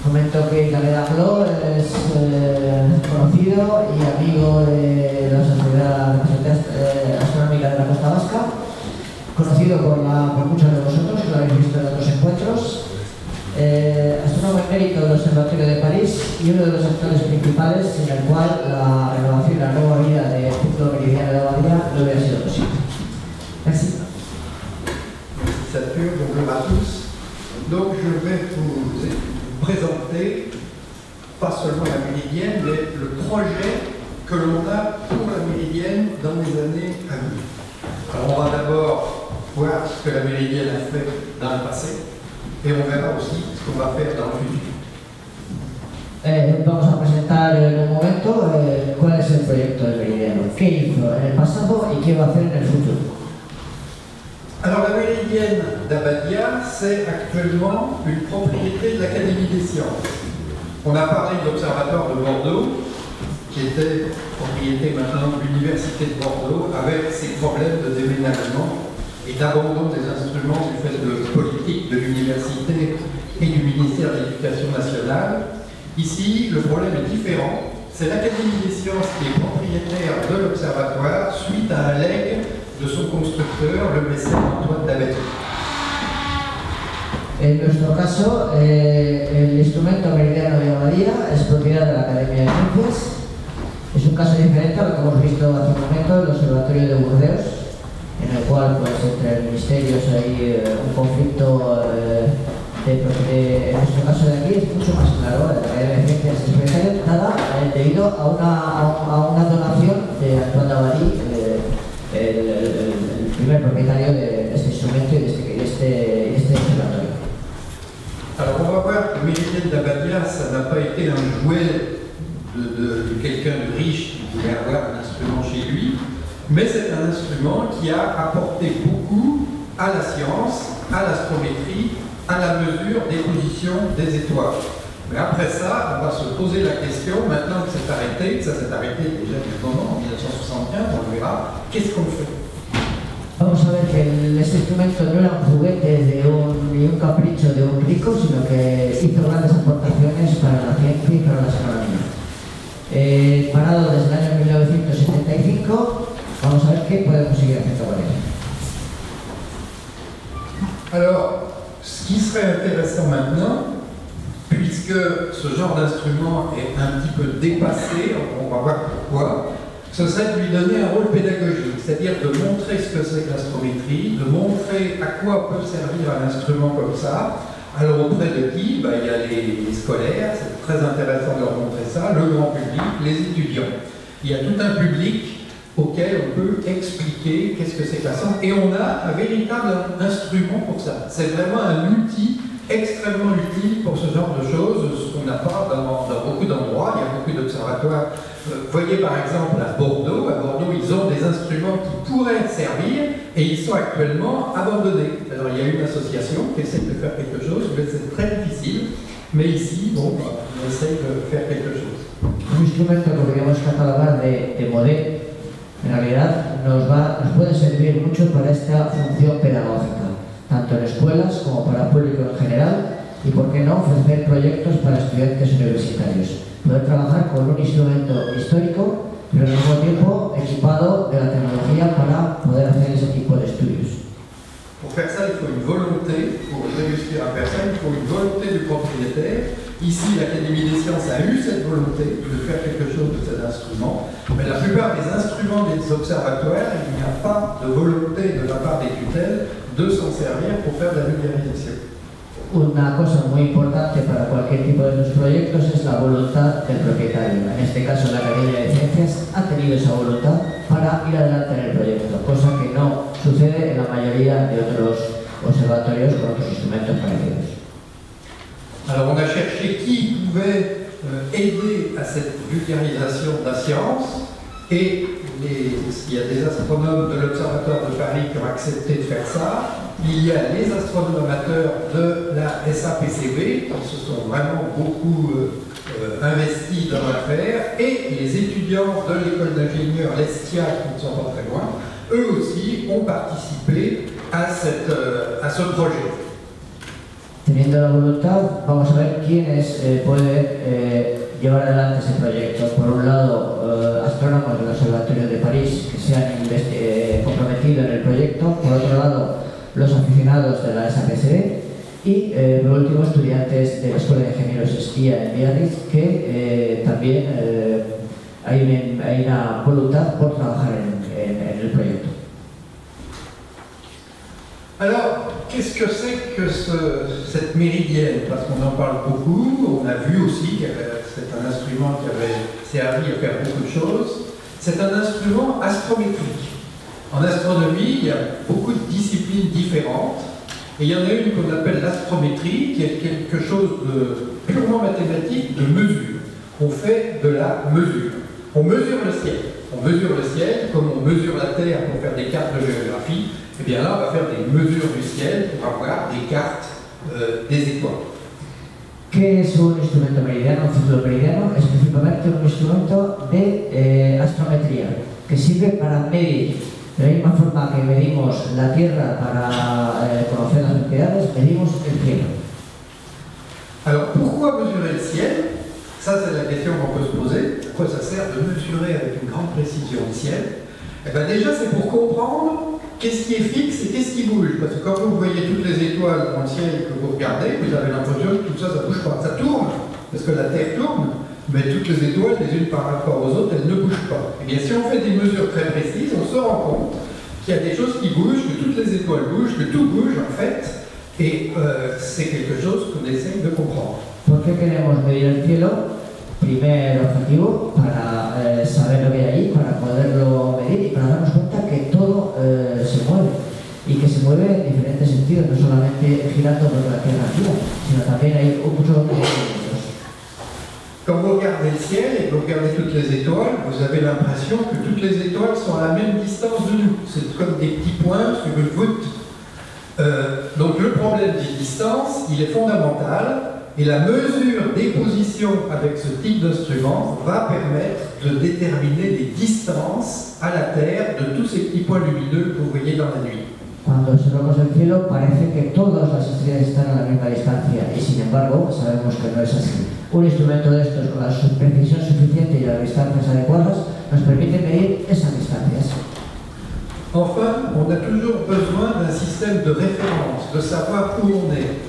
Comento que Caled Anglo es conocido y amigo de la Sociedad Astronómica de la Costa Vasca, conocido por muchos de vosotros, que lo habéis visto en otros encuentros, astrónomo emérito del Observatorio de París y uno de los actores principales sin el cual la renovación y la nueva vida del punto meridiano de Abadía no hubiera sido posible. Merci. Bonjour à tous. Donc je vais vous présenter pas seulement la méridienne, mais le projet que l'on a pour la méridienne dans les années à venir. Alors on va d'abord voir ce que la méridienne a fait dans le passé et on verra aussi ce qu'on va faire dans le futur. Vamos a presentar en un momento cuál es el proyecto del meridiano, qué hizo en el pasado y qué va a hacer en el futuro. Alors la méridienne d'Abadía, c'est actuellement une propriété de l'Académie des sciences. On a parlé de l'Observatoire de Bordeaux, qui était propriété maintenant de l'Université de Bordeaux, avec ses problèmes de déménagement et d'abandon des instruments du fait de politique de l'Université et du ministère de l'Éducation nationale. Ici, le problème est différent. C'est l'Académie des sciences qui est propriétaire de l'Observatoire suite à un legs de son constructeur, le mécène Antoine Davet. En nuestro caso, el instrumento meridiano de Abadía es propiedad de la Academia de Ciencias. Es un caso diferente a lo que hemos visto hace un momento en el Observatorio de Burdeos, en el cual, pues, entre ministerios hay un conflicto en nuestro caso de aquí es mucho más claro. La Academia de Ciencias es propietaria dada debido a una donación de Antoine Davet, el primer propietario de este instrumento y de este observatorio. Alors on va voir que le méridienne d'Abadía, ça n'a pas été un jouet de quelqu'un de riche qui voulait avoir un instrument chez lui, mais c'est un instrument qui a apporté beaucoup à la science, à l'astrométrie, à la mesure des positions des étoiles. Mais après ça, on va se poser la question, maintenant que c'est arrêté, que ça s'est arrêté déjà du moment, en 1975, on le verra, qu'est-ce qu'on fait? Vamos a ver que este instrumento no era un juguete ni un capricho de un rico, sino que hizo grandes aportaciones para la ciencia y para la astronomía. Parado desde el año 1975, vamos a ver qué podemos seguir haciendo con él. Alors, ce qui serait intéressant maintenant, puisque ce genre d'instrument est un petit peu dépassé, on va voir pourquoi, ce serait de lui donner un rôle pédagogique, c'est-à-dire de montrer ce que c'est que l'astrométrie, de montrer à quoi peut servir un instrument comme ça. Alors auprès de qui? Il y a les scolaires, c'est très intéressant de leur montrer ça, le grand public, les étudiants. Il y a tout un public auquel on peut expliquer qu'est-ce que c'est que la science, et on a un véritable instrument pour ça. C'est vraiment un outil extrêmement utile pour ce genre de choses, ce qu'on n'a pas dans beaucoup d'endroits. Il y a beaucoup d'observatoires. Voyez par exemple à Bordeaux, ils ont des instruments qui pourraient servir et ils sont actuellement abandonnés. Alors il y a une association qui essaie de faire quelque chose, mais c'est très difficile. Mais ici, on essaie de faire quelque chose. Un instrumento que podríamos catalogar de modelo, en realidad nos puede servir mucho para esta función pedagógica, tanto en escuelas como para el público en general, y por qué no ofrecer proyectos para estudiantes universitarios. Poder trabajar con un instrumento histórico, pero al mismo tiempo equipado de la tecnología para poder hacer ese tipo de estudios. Pour faire ça, il faut une volonté. Pour réussir à faire ça, il faut une volonté du propriétaire. Ici, l'Académie des sciences a eu cette volonté de faire quelque chose de cet instrument. Mais la plupart des instruments des observatoires, il n'y a pas de volonté de la part des tutelles de s'en servir pour faire de la vulgarisation. Una cosa muy importante para cualquier tipo de los proyectos es la voluntad del propietario. En este caso, la Academia de Ciencias ha tenido esa voluntad para ir adelante en el proyecto, cosa que no sucede en la mayoría de otros observatorios con otros instrumentos parecidos. Alors on a cherché qui pouvait aider à cette vulgarisation de la science, et il y a des astronomes de l'Observatoire de Paris qui ont accepté de faire ça. Il y a les astronomes amateurs de la SAPCB qui se sont vraiment beaucoup investis dans l'affaire, et les étudiants de l'école d'ingénieurs l'ESTIA, qui ne sont pas très loin, eux aussi ont participé à ce projet. Teniendo la voluntad, vamos a ver quiénes pueden llevar adelante ese proyecto. Por un lado, astrónomos del Observatorio de París que se han comprometido en el proyecto. Por otro lado, los aficionados de la SAPSB. Y por último, estudiantes de la Escuela de Ingenieros Esquía en Biarritz, que también hay una voluntad por trabajar en el proyecto. Alors, qu'est-ce que c'est que cette méridienne? Parce qu'on en parle beaucoup, on a vu aussi que c'est un instrument qui avait servi à faire beaucoup de choses. C'est un instrument astrométrique. En astronomie, il y a beaucoup de disciplines différentes. Et il y en a une qu'on appelle l'astrométrie, qui est quelque chose de purement mathématique, de mesure. On fait de la mesure. On mesure le ciel. On mesure le ciel comme on mesure la Terre pour faire des cartes de géographie. Et bien là, on va faire des mesures du ciel pour avoir des cartes des étoiles. ¿Qué es un instrumento meridiano, un ciclo meridiano? Es principalmente un instrumento de astrometría que sirve para medir. De la misma forma que medimos la Tierra para conocer las propiedades, medimos el cielo. Alors pourquoi mesurer le ciel? Ça c'est la question qu'on peut se poser. À quoi ça sert de mesurer avec une grande précision le ciel? Eh bien déjà c'est pour comprendre qu'est-ce qui est fixe et qu'est-ce qui bouge. Parce que quand vous voyez toutes les étoiles dans le ciel que vous regardez, vous avez l'impression que tout ça, ça bouge pas. Ça tourne, parce que la Terre tourne, mais toutes les étoiles, les unes par rapport aux autres, elles ne bougent pas. Et bien si on fait des mesures très précises, on se rend compte qu'il y a des choses qui bougent, que toutes les étoiles bougent, que tout bouge en fait, et c'est quelque chose qu'on essaie de comprendre. ¿Por qué queremos medir el cielo? Primer objetivo, para saber lo que hay ahí, para poderlo medir y para darnos cuenta que todo se mueve y que se mueve en diferentes sentidos, no solamente girando por la Tierra gira, sino también hay muchos movimientos. Quand vous regardez le ciel et que vous regardez toutes les étoiles, vous avez l'impression que toutes les étoiles sont à la même distance de nous. C'est comme des petits points sur une voûte. Donc le problème des distances, il est fondamental. Et la mesure des positions avec ce type d'instrument va permettre de déterminer les distances à la Terre de tous ces petits points lumineux que vous voyez dans la nuit. Cuando observamos el cielo parece que todas las estrellas están a la misma distancia y sin embargo sabemos que no es así. Un instrumento de estos con la precisión suficiente y las distancias adecuadas nos permite medir esas distancias. Enfin, on a toujours besoin d'un système de référence, de savoir où on est.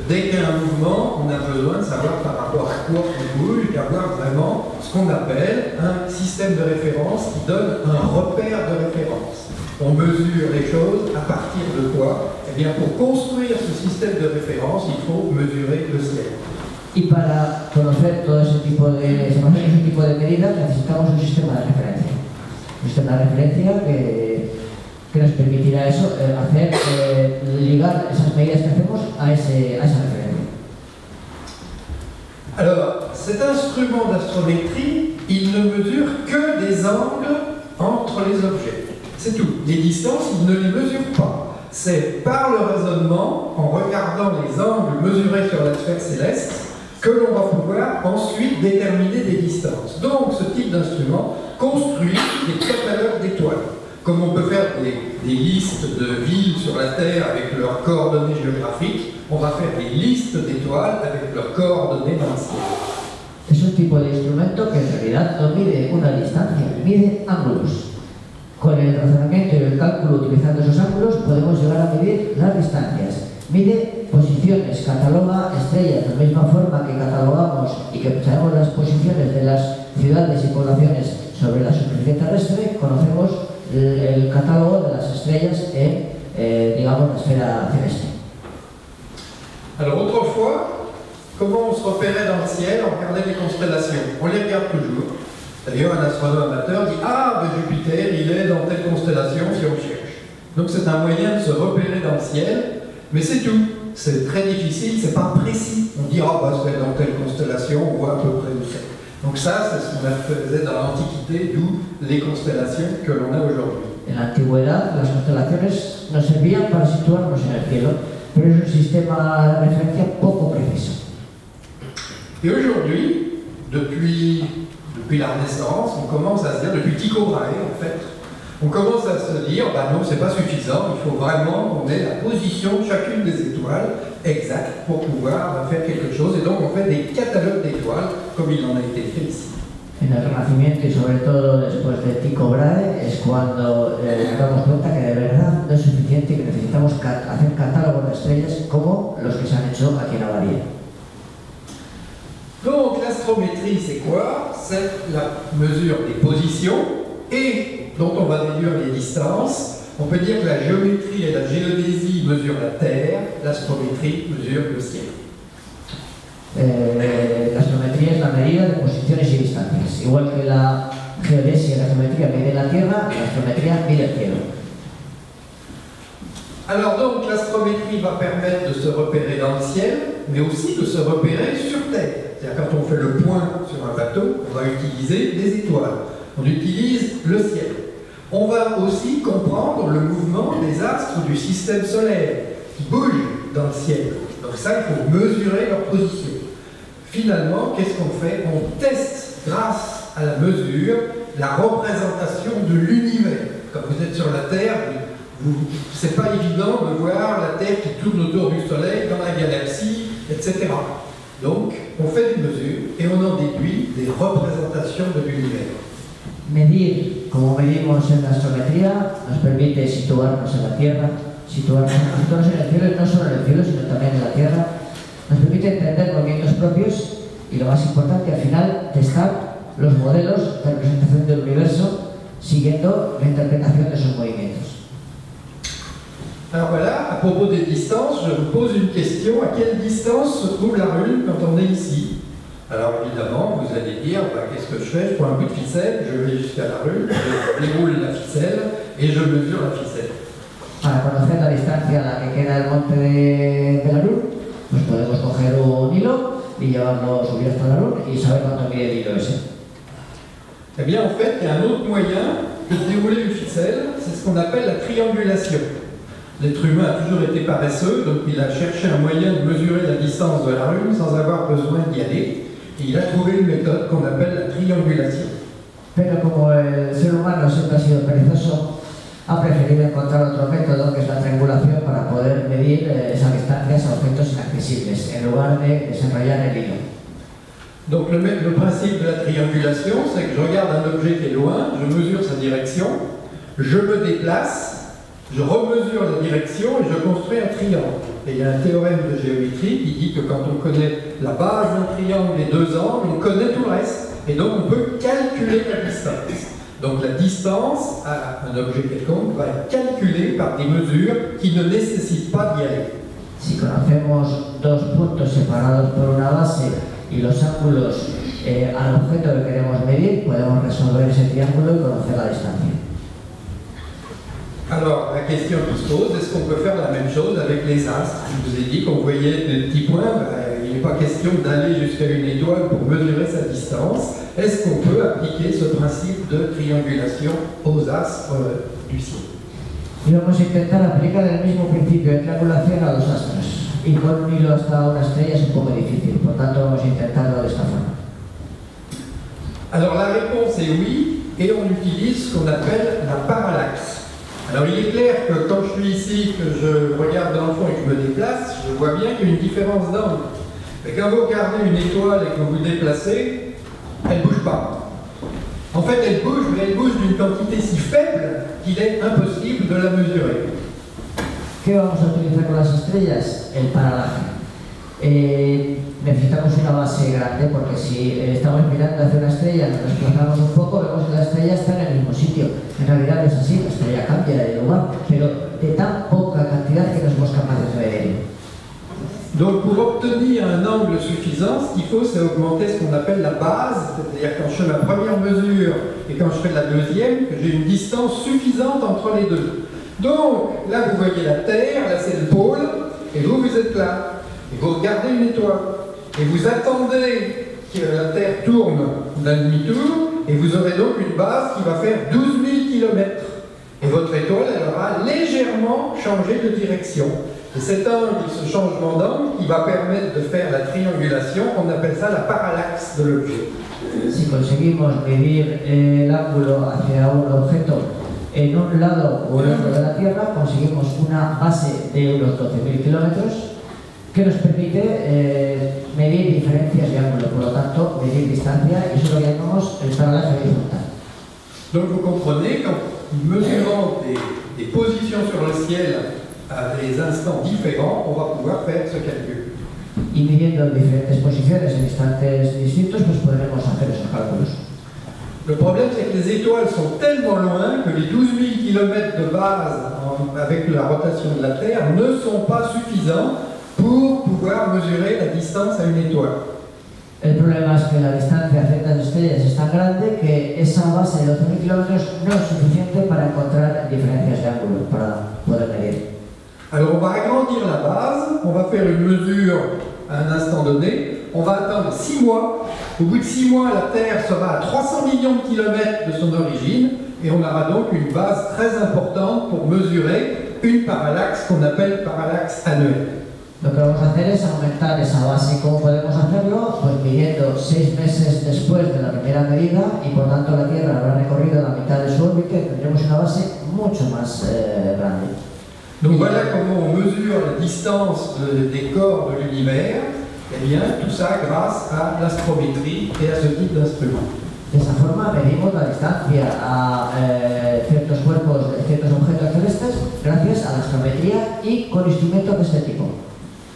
Dès qu'il y a un mouvement, on a besoin de savoir par rapport à quoi on bouge, d'avoir vraiment ce qu'on appelle un système de référence qui donne un repère de référence. On mesure les choses à partir de quoi? Eh bien, pour construire ce système de référence, il faut mesurer le ciel. Y para conocer todo ese tipo de medidas necesitamos un sistema de referencia. Un sistema de referencia que nos permitirá eso, ligar esas medidas que hacemos a esa referencia. Alors, cet instrument d'astrométrie, il ne mesure que des angles entre les objets. C'est tout. Les distances, il ne les mesure pas. C'est par le raisonnement, en regardant les angles mesurés sur la sphère céleste, que l'on va pouvoir ensuite déterminer des distances. Donc, ce type d'instrument construit des catalogues d'étoiles. Comme on peut faire des listes de villes sur la Terre avec leurs coordonnées géographiques, on va faire des listes d'étoiles avec leurs coordonnées dans le ciel. Es un tipo de instrumento que en realidad no mide una distancia, mide ángulos. Con el razonamiento y el cálculo utilizando esos ángulos podemos llegar a medir las distancias. Mide posiciones, cataloga estrellas, de la misma forma que catalogamos y que sabemos las posiciones de las ciudades y poblaciones sobre la superficie terrestre, conocemos el catálogo de las estrellas en, digamos, la esfera celeste. Alors autrefois, comment on se repérait dans le ciel? On regardait les constellations. On les regarde toujours. D'ailleurs, un astronome amateur dit « Ah, ben Jupiter, il est dans telle constellation si on cherche. » Donc c'est un moyen de se repérer dans le ciel, mais c'est tout. C'est très difficile, c'est pas précis. On dit « Ah, ben c'est dans telle constellation, on voit à peu près où c'est. » Donc ça, c'est ce qu'on faisait dans l'Antiquité, d'où les constellations que l'on a aujourd'hui. En la antigüedad, las constelaciones nos servían para situarnos en el cielo, pero es un sistema de referencia poco preciso. Et aujourd'hui, depuis la Renaissance, on commence à se dire, depuis Tycho Brahe en fait, on commence à se dire, bah non, c'est pas suffisant, il faut vraiment qu'on ait la position de chacune des étoiles exact pour pouvoir faire quelque chose. Et donc on fait des catalogues d'étoiles, comme il en a été fait ici. En el Renacimiento y sobre todo después de Tycho Brahe es cuando nos damos cuenta que de verdad no es suficiente y que necesitamos hacer catálogos de estrellas como los que se han hecho aquí en Abadía. Donc l'astrométrie c'est quoi? C'est la mesure des positions et dont on va déduire les distances. On peut dire que la géométrie et la géodésie mesurent la Terre, l'astrométrie mesure le ciel. La astrometría es la medida de posiciones y distancias. Igual que la geodesia y la geometría miden la Tierra, la astrometría mide el cielo. Alors donc l'astrométrie va permettre de se repérer dans le ciel, mais aussi de se repérer sur Terre. C'est-à-dire quand on fait le point sur un bateau, on va utiliser des étoiles. On utilise le ciel. On va aussi comprendre le mouvement des astres du système solaire qui bougent dans le ciel. Donc ça, il faut mesurer leur position. Finalement, qu'est-ce qu'on fait? On teste, grâce à la mesure, la représentation de l'univers. Quand vous êtes sur la Terre, c'est pas évident de voir la Terre qui tourne autour du Soleil dans la galaxie, etc. Donc, on fait des mesures et on en déduit des représentations de l'univers. Medir, como medimos en la astrometría, nos permite situarnos en la Tierra, situarnos en el cielo, y no solo en el cielo, sino también en la Tierra. Nos permite entender movimientos propios y, lo más importante, al final, testar los modelos de representación del universo siguiendo la interpretación de esos movimientos. Alors voilà, à propos des distances, je vous pose une question. À quelle distance se trouve la Lune quand on est ici? Alors évidemment, vous allez dire, qu'est-ce que je fais? Je prends un bout de ficelle, je vais jusqu'à la Lune, je déroule la ficelle et je mesure la ficelle. Para conocer la distancia a la que queda el monte de la Luna, pues podemos coger un hilo y llevarlo, subir hasta la Luna y saber cuánto mide el hilo ese. Eh bien, en fait, il y a un autre moyen que de dérouler une ficelle, c'est ce qu'on appelle la triangulation. L'être humain a toujours été paresseux, donc il a cherché un moyen de mesurer la distance de la Lune sans avoir besoin d'y aller. Et il a trouvé une méthode qu'on appelle la triangulation. Pero como el ser humano siempre ha sido perezoso, ha preferido encontrar otro método, que es la triangulación, para poder medir esas distancias a objetos inaccesibles, en lugar de desenrollar el hilo. Donc le principe de la triangulation, c'est que je regarde un objet qui est loin, je mesure sa direction, je me déplace, je remesure la direction et je construis un triangle. Et il y a un théorème de géométrie qui dit que quand on connaît la base d'un triangle et deux angles, on connaît tout le reste. Et donc on peut calculer la distance. Donc la distance à un objet quelconque va être calculée par des mesures qui ne nécessitent pas d'y aller. Si conocemos dos puntos separados por una base y los ángulos al objeto que queremos medir, podemos resolver ese triángulo y conocer la distancia. Alors, la question qui se pose, est-ce qu'on peut faire la même chose avec les astres? Je vous ai dit qu'on voyait des petits points, il n'est pas question d'aller jusqu'à une étoile pour mesurer sa distance. Est-ce qu'on peut appliquer ce principe de triangulation aux astres du ciel? Y vamos a intentar aplicar el mismo principio de triangulación a los astros. Y con un hilo hasta una estrella es un poco difícil, por tanto vamos a intentarlo de esta forma. Alors la réponse est oui, et on utilise ce qu'on appelle la parallaxe. Alors il est clair que quand je suis ici, que je regarde dans le fond et que je me déplace, je vois bien qu'il y a une différence d'angle. Mais quand vous regardez une étoile et que vous vous déplacez, elle ne bouge pas. En fait, elle bouge, mais elle bouge d'une quantité si faible qu'il est impossible de la mesurer. ¿Qué vamos a utilizar con las estrellas? El paralaje. Necesitamos una base grande porque si estamos mirando hacia una estrella, nos desplazamos un poco, vemos que la estrella está en el mismo sitio. En realidad es así, la estrella cambia de lugar, pero de tan poca cantidad que no somos capaces de ver. Donc pour obtenir un angle suffisant, ce qu'il faut, c'est augmenter ce qu'on appelle la base, c'est-à-dire quand je fais ma première mesure et quand je fais la deuxième, que j'ai une distance suffisante entre les deux. Donc là vous voyez la Terre, là c'est le pôle, et vous êtes là. Et vous regardez une étoile, et vous attendez que la Terre tourne d'un demi-tour, et vous aurez donc une base qui va faire 12 000 km. Et votre étoile, elle aura légèrement changé de direction. Et cet angle, ce changement d'angle, qui va permettre de faire la triangulation, on appelle ça la parallaxe de l'objet. Si conseguimos medir el ángulo hacia un objeto en un lado o en otro de la Tierra, conseguimos una base de unos 12.000 kilómetros. que nos permite medir diferencias de ángulo, por lo tanto, medir distancia, y eso es lo que llamamos el paralaje horizontal. Donc vous comprenez qu'en mesurant des positions sur le ciel à des instants différents, on va pouvoir faire ce calcul. Y midiendo diferentes posiciones en instantes distintos, pues podremos hacer esos cálculos. Le problème, c'est que les étoiles sont tellement loin que les 12 000 km de base avec la rotation de la Terre ne sont pas suffisants pour pouvoir mesurer la distance à une étoile. El problema es que la distancia a ciertas estrellas es tan grande que esa base de 12.000 kilómetros no es suficiente para encontrar diferencias de ángulo, para poder medir. Alors on va agrandir la base, on va faire une mesure à un instant donné, on va attendre 6 mois. Au bout de 6 mois, la Terre sera à 300 millions de kilomètres de son origine et on aura donc une base très importante pour mesurer une parallaxe qu'on appelle parallaxe annuelle. Lo que vamos a hacer es aumentar esa base. ¿Cómo podemos hacerlo? Pues midiendo 6 meses después de la primera medida, y por tanto la Tierra habrá recorrido la mitad de su órbita y tendremos una base mucho más grande. Donc voilà comment on mesure la distance des corps de l'univers. Eh bien, tout ça grâce à l'astrométrie et à ce type d'instrument. De esa forma medimos la distancia a ciertos cuerpos, ciertos objetos celestes, gracias a la astrometría y con instrumentos de este tipo.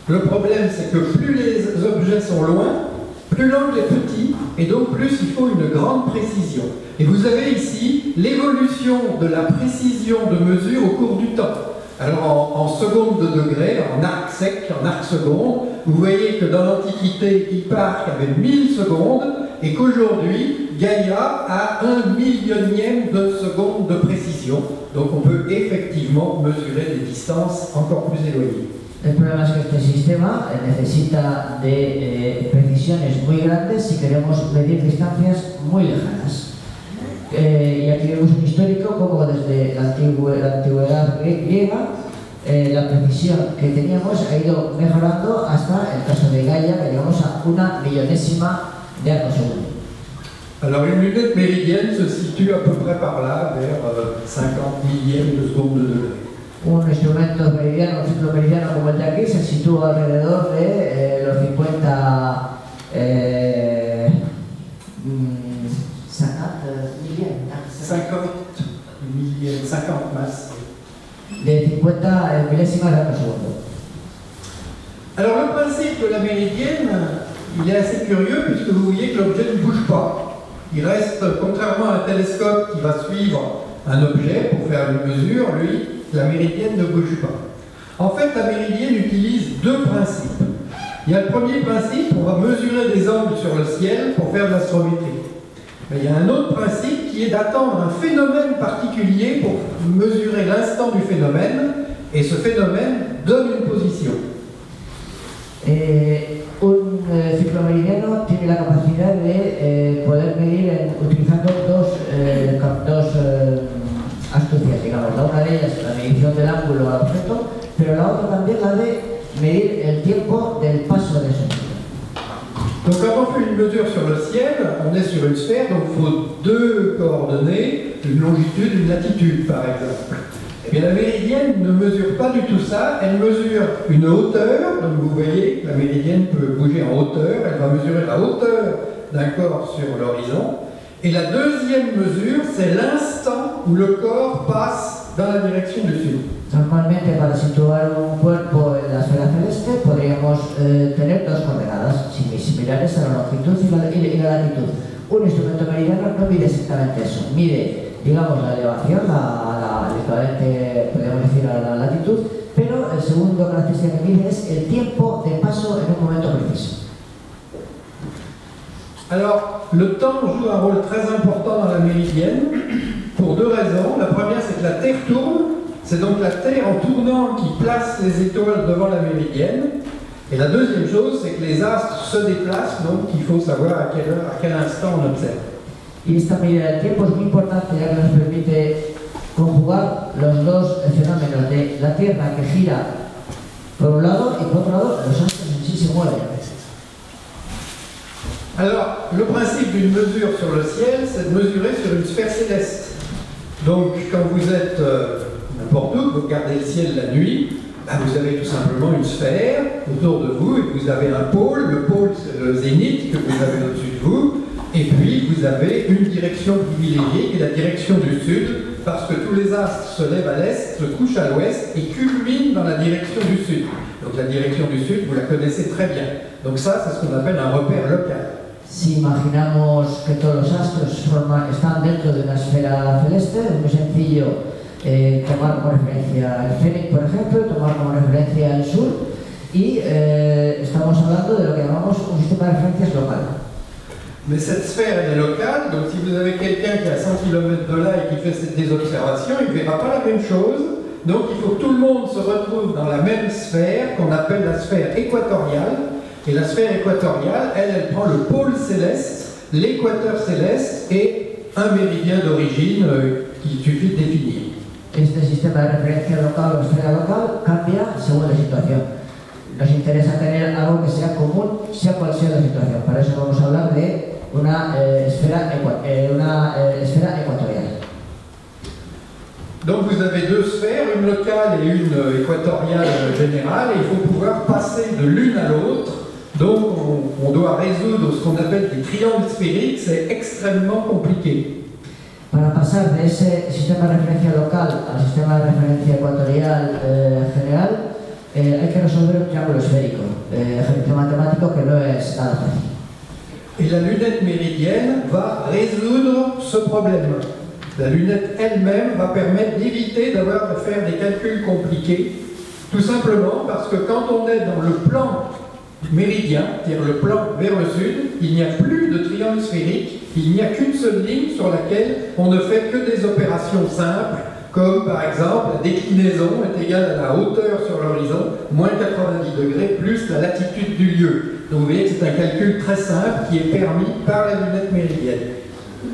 Le problème, c'est que plus les objets sont loin, plus l'angle est petit, et donc plus il faut une grande précision. Et vous avez ici l'évolution de la précision de mesure au cours du temps. Alors en secondes de degré, en arc sec, en arc seconde, vous voyez que dans l'Antiquité, Hipparque avait 1000 secondes, et qu'aujourd'hui, Gaïa a 1/1000e de seconde de précision. Donc on peut effectivement mesurer des distances encore plus éloignées. El problema es que este sistema necesita de precisiones muy grandes si queremos medir distancias muy lejanas. Y aquí vemos un histórico como desde la antigüedad griega la precisión que teníamos ha ido mejorando hasta el caso de Gaia, que llegamos a 1/1000ª de arco segundo. Alors une lunette méridienne se situe à peu près par là, vers 50 millièmes de seconde de degré. Un instrumento meridiano, un ciclo meridiano como el de aquí, se sitúa alrededor de los 50 50 masses. De 50 milésimas de arco segundo. Alors le principe de la méridienne, il est assez curieux puisque vous voyez que l'objet ne bouge pas. Il reste, contrairement à un télescope qui va suivre un objet pour faire une mesure, lui, la méridienne ne bouge pas. En fait, la méridienne utilise deux principes. Il y a le premier principe, on va mesurer des angles sur le ciel pour faire de l'astrométrie. Mais il y a un autre principe qui est d'attendre un phénomène particulier pour mesurer l'instant du phénomène, et ce phénomène donne une position. Un ciclo meridiano tiene la capacidad de poder medir utilizando dos astucias, digamos. La una de ellas es la medición del ángulo al objeto, pero la otra también la de medir el tiempo del paso de ese objeto. Donc quand on fait une mesure sur le ciel, on est sur une sphère, donc il faut deux coordonnées, une longitude, une latitude par exemple. Eh bien la méridienne ne mesure pas du tout ça, elle mesure une hauteur, donc vous voyez, la méridienne peut bouger en hauteur, elle va mesurer la hauteur d'un corps sur l'horizon. Et la deuxième mesure, c'est l'instant où le corps passe dans la direction du sud. Normalmente, para situar un cuerpo en la esfera celeste, podríamos tener dos coordenadas similares a la longitud y la latitud. Un instrumento meridiano no mide exactamente eso, mide, digamos, la elevación, el equivalente, podríamos decir, a la latitud, pero el segundo característica que mide es el tiempo de paso en un momento preciso. Alors, le temps joue un rôle très important dans la méridienne, pour deux raisons. La première, c'est que la Terre tourne, c'est donc la Terre en tournant qui place les étoiles devant la méridienne. Et la deuxième chose, c'est que les astres se déplacent, donc il faut savoir à quel instant on observe. Y esta medida del tiempo es muy importante, ya que nos permite conjugar los dos fenómenos de la Tierra que gira por un lado y por otro lado los astros en sí se mueven. Alors, le principe d'une mesure sur le ciel, c'est de mesurer sur une sphère céleste. Donc, quand vous êtes n'importe où, vous regardez le ciel la nuit, Vous avez tout simplement une sphère autour de vous et vous avez un pôle. Le pôle, c'est le zénith que vous avez au-dessus de vous. Et puis, vous avez une direction privilégiée qui est la direction du sud, parce que tous les astres se lèvent à l'est, se couchent à l'ouest et culminent dans la direction du sud. Donc la direction du sud, vous la connaissez très bien. Donc ça, c'est ce qu'on appelle un repère local. Si imaginamos que todos los astros están dentro de una esfera celeste, es muy sencillo tomar como referencia el Fénix, por ejemplo, tomar como referencia el sur, y estamos hablando de lo que llamamos un sistema de referencias local. Mais cette sphère, elle est locale, donc si vous avez quelqu'un qui est à 100 km de là et qui fait des observations, il ne verra pas la même chose. Donc il faut que tout le monde se retrouve dans la même sphère qu'on appelle la sphère équatoriale. Et la sphère équatoriale, elle prend le pôle céleste, l'équateur céleste et un méridien d'origine qu'il suffit de définir. Este sistema de referencia local o esfera local cambia según la situación. Nos interesa tener algo que sea común, sea cual sea la situación. Para eso vamos a hablar de una esfera équatoriale. Donc vous avez deux sphères, une locale et une équatoriale générale, et il faut pouvoir passer de l'une à l'autre. Donc on doit résoudre ce qu'on appelle des triangles sphériques, c'est extrêmement compliqué. Para pasar de ese sistema de referencia local al sistema de referencia ecuatorial general, hay que resolver un triángulo esférico, ejercicio matemático que no es nada fácil. Et la lunette méridienne va résoudre ce problème. La lunette elle-même va permettre d'éviter d'avoir à faire des calculs compliqués, tout simplement parce que quand on est dans le plan méridien, c'est-à-dire le plan vers le sud, il n'y a plus de triangle sphérique, il n'y a qu'une seule ligne sur laquelle on ne fait que des opérations simples, comme par exemple la déclinaison est égale à la hauteur sur l'horizon, moins 90 degrés, plus la latitude du lieu. Donc vous voyez que c'est un calcul très simple qui est permis par la lunette méridienne.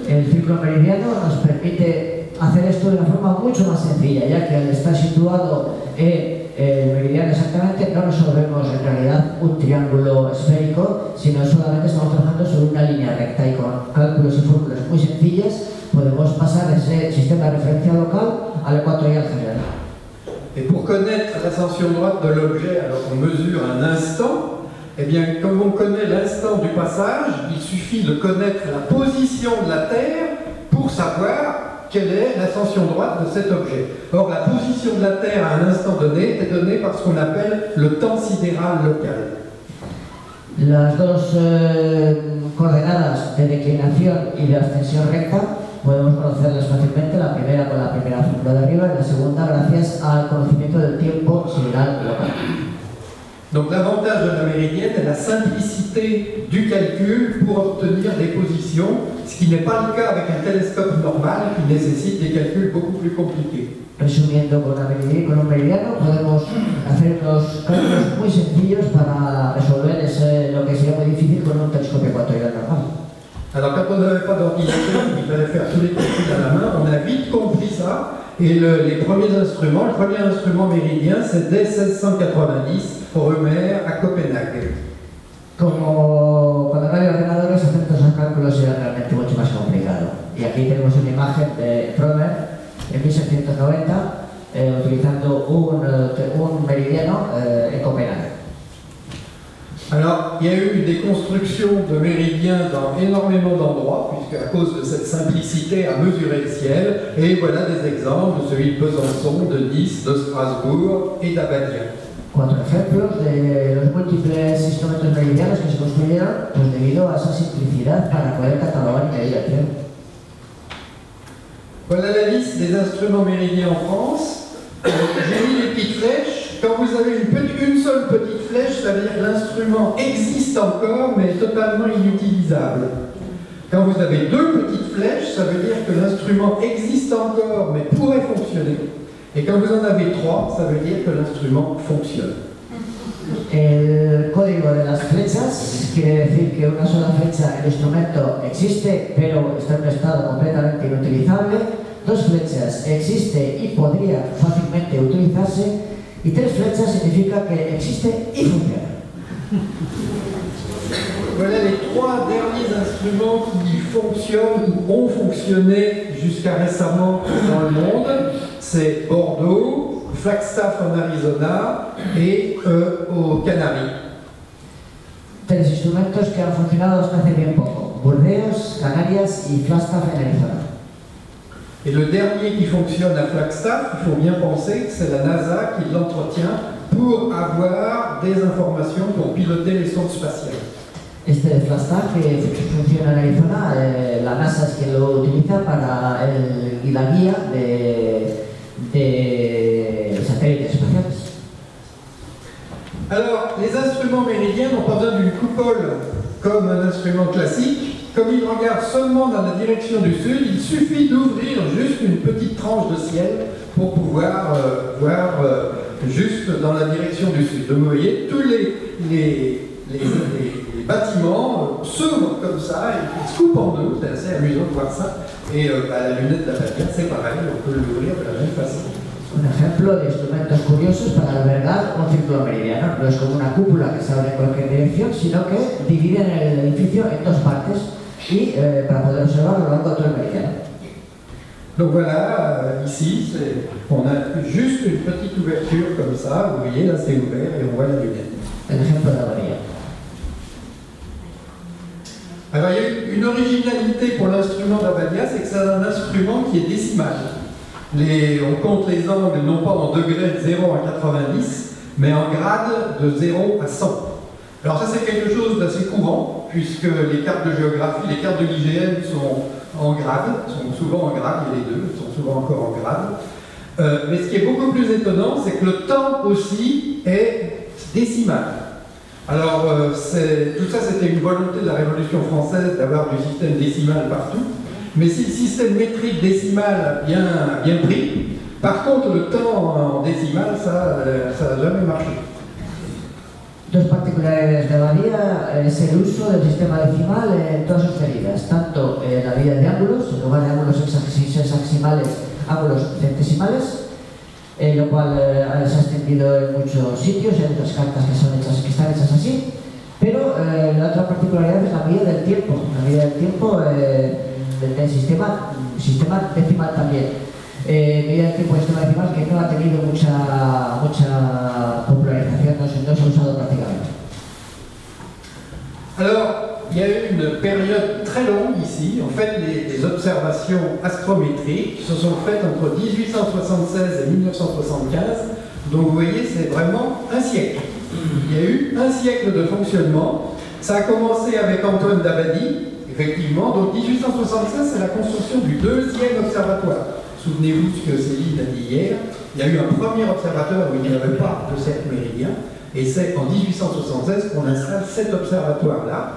El ciclo meridiano nos permite hacer esto de una forma mucho más sencilla, ya que al estar situado en el meridiano exactamente, no resolvemos en realidad un triángulo esférico, sino solamente estamos trabajando sobre una línea recta, y con cálculos y fórmulas muy sencillas podemos pasar de ese sistema de referencia local al ecuatorial general. Et pour connaître l'ascension droite de l'objet alors qu'on mesure un instant, eh bien, comme on connaît l'instant du passage, il suffit de connaître la position de la Terre pour savoir quelle est l'ascension droite de cet objet. Or, la position de la Terre à un instant donné est donnée par ce qu'on appelle le temps sidéral local. Las dos coordenadas de declinación y de ascensión recta podemos conocerlas fácilmente, la primera con la primera fórmula de arriba y la segunda gracias al conocimiento del tiempo sideral local. Donc l'avantage de la méridienne est la simplicité du calcul pour obtenir des positions, ce qui n'est pas le cas avec un télescope normal qui nécessite des calculs beaucoup plus compliqués. Resumiendo, con un meridiano podemos hacer unos cálculos muy sencillos para resolver lo que sería muy difícil con un telescopio ecuatorial normal. Alors quand on n'avait pas d'ordinateur, il fallait faire tous les calculs à la main, on a vite compris ça. Et les premiers instruments, le premier instrument méridien, c'est dès 1690, Römer à Copenhague. Como cuando no había ordenadores, hacer todos esos cálculos era realmente mucho más complicado. Y aquí tenemos una imagen de Römer en 1790 utilizando un meridiano en Copenhague. Alors, il y a eu des constructions de méridiens dans énormément d'endroits, puisque à cause de cette simplicité à mesurer le ciel, et voilà des exemples de celui de Besançon, de Nice, de Strasbourg et d'Abadia. Cuatro ejemplos de los múltiples instrumentos meridianos que se construyeron pues debido a esa simplicidad para poder catalogar y medir el cielo. Voilà la liste des instruments méridiens en France. J'ai mis les petites flèches. Quand vous avez une seule petite flèche, ça veut dire que l'instrument existe encore, mais est totalement inutilisable. Quand vous avez deux petites flèches, ça veut dire que l'instrument existe encore, mais pourrait fonctionner. Et quand vous en avez trois, ça veut dire que l'instrument fonctionne. El código de las flechas quiere decir que una sola flecha, el instrumento existe, pero está en un estado completamente inutilizable. Dos flechas existe y podría fácilmente utilizarse. Y tres flechas significa que existe y funciona. Voilà les trois derniers instruments qui fonctionnent ou ont fonctionné jusqu'à récemment dans le monde. C'est Bordeaux, Flagstaff en Arizona et aux Canaries. Tres instrumentos que han funcionado hasta hace bien poco: Burdeos, Canarias y Flagstaff en Arizona. Et le dernier qui fonctionne à Flagstaff, il faut bien penser que c'est la NASA qui l'entretient pour avoir des informations pour piloter les sondes spatiales. Este de Flagstaff, que funciona en Arizona, la NASA es quien lo utiliza para la guía de satélites espaciales. Alors, les instruments méridiens n'ont pas besoin d'une coupole comme un instrument classique. Comme ils regardent seulement dans la direction du sud, il suffit d'ouvrir juste une petite tranche de ciel pour pouvoir voir juste dans la direction du sud. Donc vous voyez, tous les bâtiments s'ouvrent comme ça, et ils se coupent en deux, c'est assez amusant de voir ça. Et la lunette d'Abadia, c'est pareil, on peut l'ouvrir de la même façon. Un ejemplo de instrumentos curiosos para albergar un círculo meridiano. No es como una cúpula que se abre en cualquier dirección, sino que dividen el edificio en dos partes y para poder observar a lo largo de todo el meridiano. Donc voilà, ici, on a juste une petite ouverture comme ça, vous voyez, là c'est ouvert et on voit la lunette. El ejemplo de Abadia. Alors il y a une originalité pour l'instrument d'Abadia, c'est que c'est un instrument qui est décimal. On compte les angles non pas en degrés de 0 à 90, mais en grade de 0 à 100. Alors ça c'est quelque chose d'assez courant, puisque les cartes de géographie, les cartes de l'IGN sont en grade, sont souvent en grade, il y a les deux, sont souvent encore en grade. Mais ce qui est beaucoup plus étonnant, c'est que le temps aussi est décimal. Alors tout ça c'était une volonté de la Révolution française d'avoir du système décimal partout. Mais si le système métrique décimal a bien pris, par contre le temps en décimal, ça n'a jamais marché. Dos particularidades de Abadia es el uso del sistema decimal en todas sus medidas, tanto en la medida de ángulos, en lugar de ángulos sexaximales, ángulos centesimales, lo cual se ha extendido en muchos sitios, hay muchas cartas que están hechas así, pero la otra particularidad es la medida del tiempo. La medida del tiempo del sistema decimal también. Medida del tiempo del sistema decimal que no ha tenido mucha popularización, no se ha usado prácticamente. Alors, il y a eu une période très longue ici. En fait, les observations astrométriques se sont faites entre 1876 et 1975. Donc vous voyez, c'est vraiment un siècle. Il y a eu un siècle de fonctionnement. Ça a commencé avec Antoine Dabadie, effectivement. Donc 1876, c'est la construction du deuxième observatoire. Souvenez-vous ce que Céline a dit hier. Il y a eu un premier observateur où il n'y avait pas de cercle méridien. Et c'est en 1876 qu'on installe cet observatoire-là.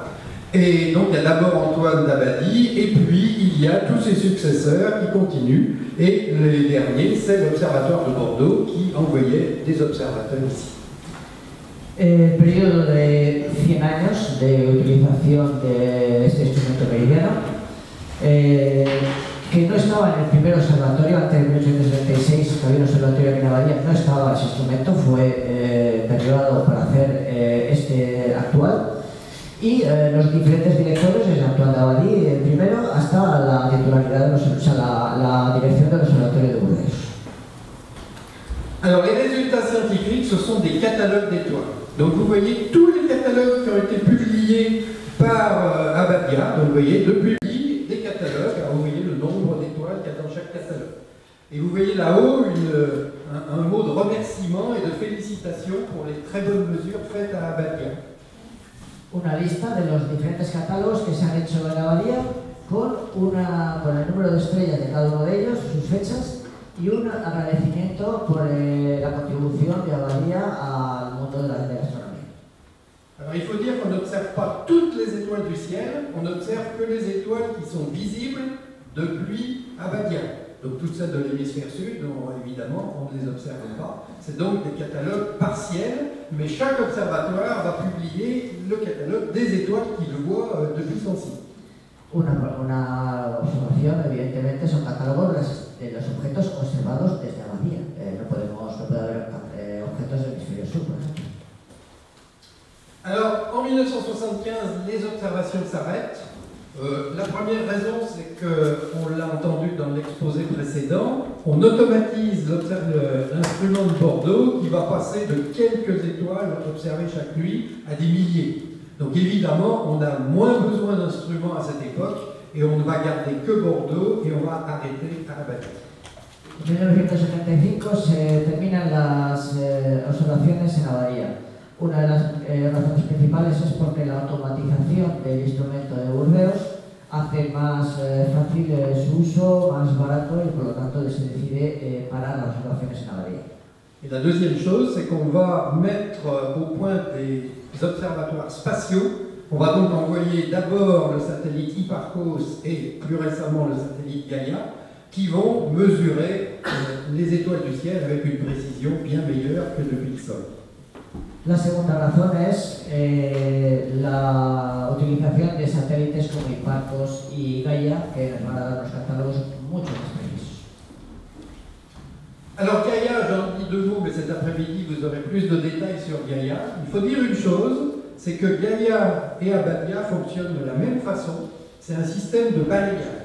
Et donc il y a d'abord Antoine Dabadie, et puis il y a tous ses successeurs qui continuent. Et les derniers, c'est l'Observatoire de Bordeaux qui envoyait des observateurs ici. El periodo de 100 años de utilización de este instrumento meridiano, que no estaba en el primer observatorio, antes de 1876, que había un observatorio en Abadia, no estaba ese instrumento, fue derribado para hacer este actual. Y los diferentes directores, desde Antoine Dabadie, el primero, hasta la titularidad, la dirección del Observatorio de Burdeos. Alors les résultats scientifiques, ce sont des catalogues d'étoiles. Donc vous voyez tous les catalogues qui ont été publiés par Abadia. Donc vous voyez, depuis des catalogues, alors vous voyez le nombre d'étoiles qu'il y a dans chaque catalogue. Et vous voyez là-haut un mot de remerciement et de félicitations pour les très bonnes mesures faites à Abadia. Una lista de los diferentes catálogos que se han hecho en Abadia con el número de estrellas de cada uno de ellos, sus fechas, y un agradecimiento por la contribución de Abadia al mundo de la astronomía. Alors il faut dire qu'on n'observe pas toutes les étoiles du ciel, on n'observe que les étoiles qui sont visibles depuis Abadia. Donc toutes celles de l'hémisphère sud, évidemment, on ne les observe pas. C'est donc des catalogues partiels, mais chaque observatoire va publier le catalogue des étoiles qu'il voit depuis son site. Una observación, evidentemente, son catálogos de los objetos observados desde Abadia. No puede haber objetos del hemisferio sur, por ejemplo. Alors, en 1975, les observations s'arrêtent. La première raison, c'est qu'on l'a entendu dans l'exposé précédent, on automatise l'instrument de Bordeaux qui va passer de quelques étoiles observées chaque nuit à des milliers. Donc évidemment, on a moins besoin d'instruments à cette époque et on ne va garder que Bordeaux et on va arrêter à Abadía. En 1975 se terminan las observaciones en Abadía. Una de las razones principales es porque la automatización del instrumento de Burdeos hace más fácil su uso, más barato y por lo tanto se decide parar las observaciones en Abadía. Et la deuxième chose, c'est qu'on va mettre au point des observatoires spatiaux. On va donc envoyer d'abord le satellite Hipparcos et plus récemment le satellite Gaia qui vont mesurer les étoiles du ciel avec une précision bien meilleure que depuis le sol. La segunda razón es la utilización de satélites como Hipparcos y Gaia, que nos van a dar unos catálogos mucho más precisos. Alors Gaia, j'en dis deux mots, mais cet après-midi vous aurez plus de détails sur Gaia. Il faut dire une chose, c'est que Gaia et Abadía fonctionnent de la même façon. C'est un système de balayage.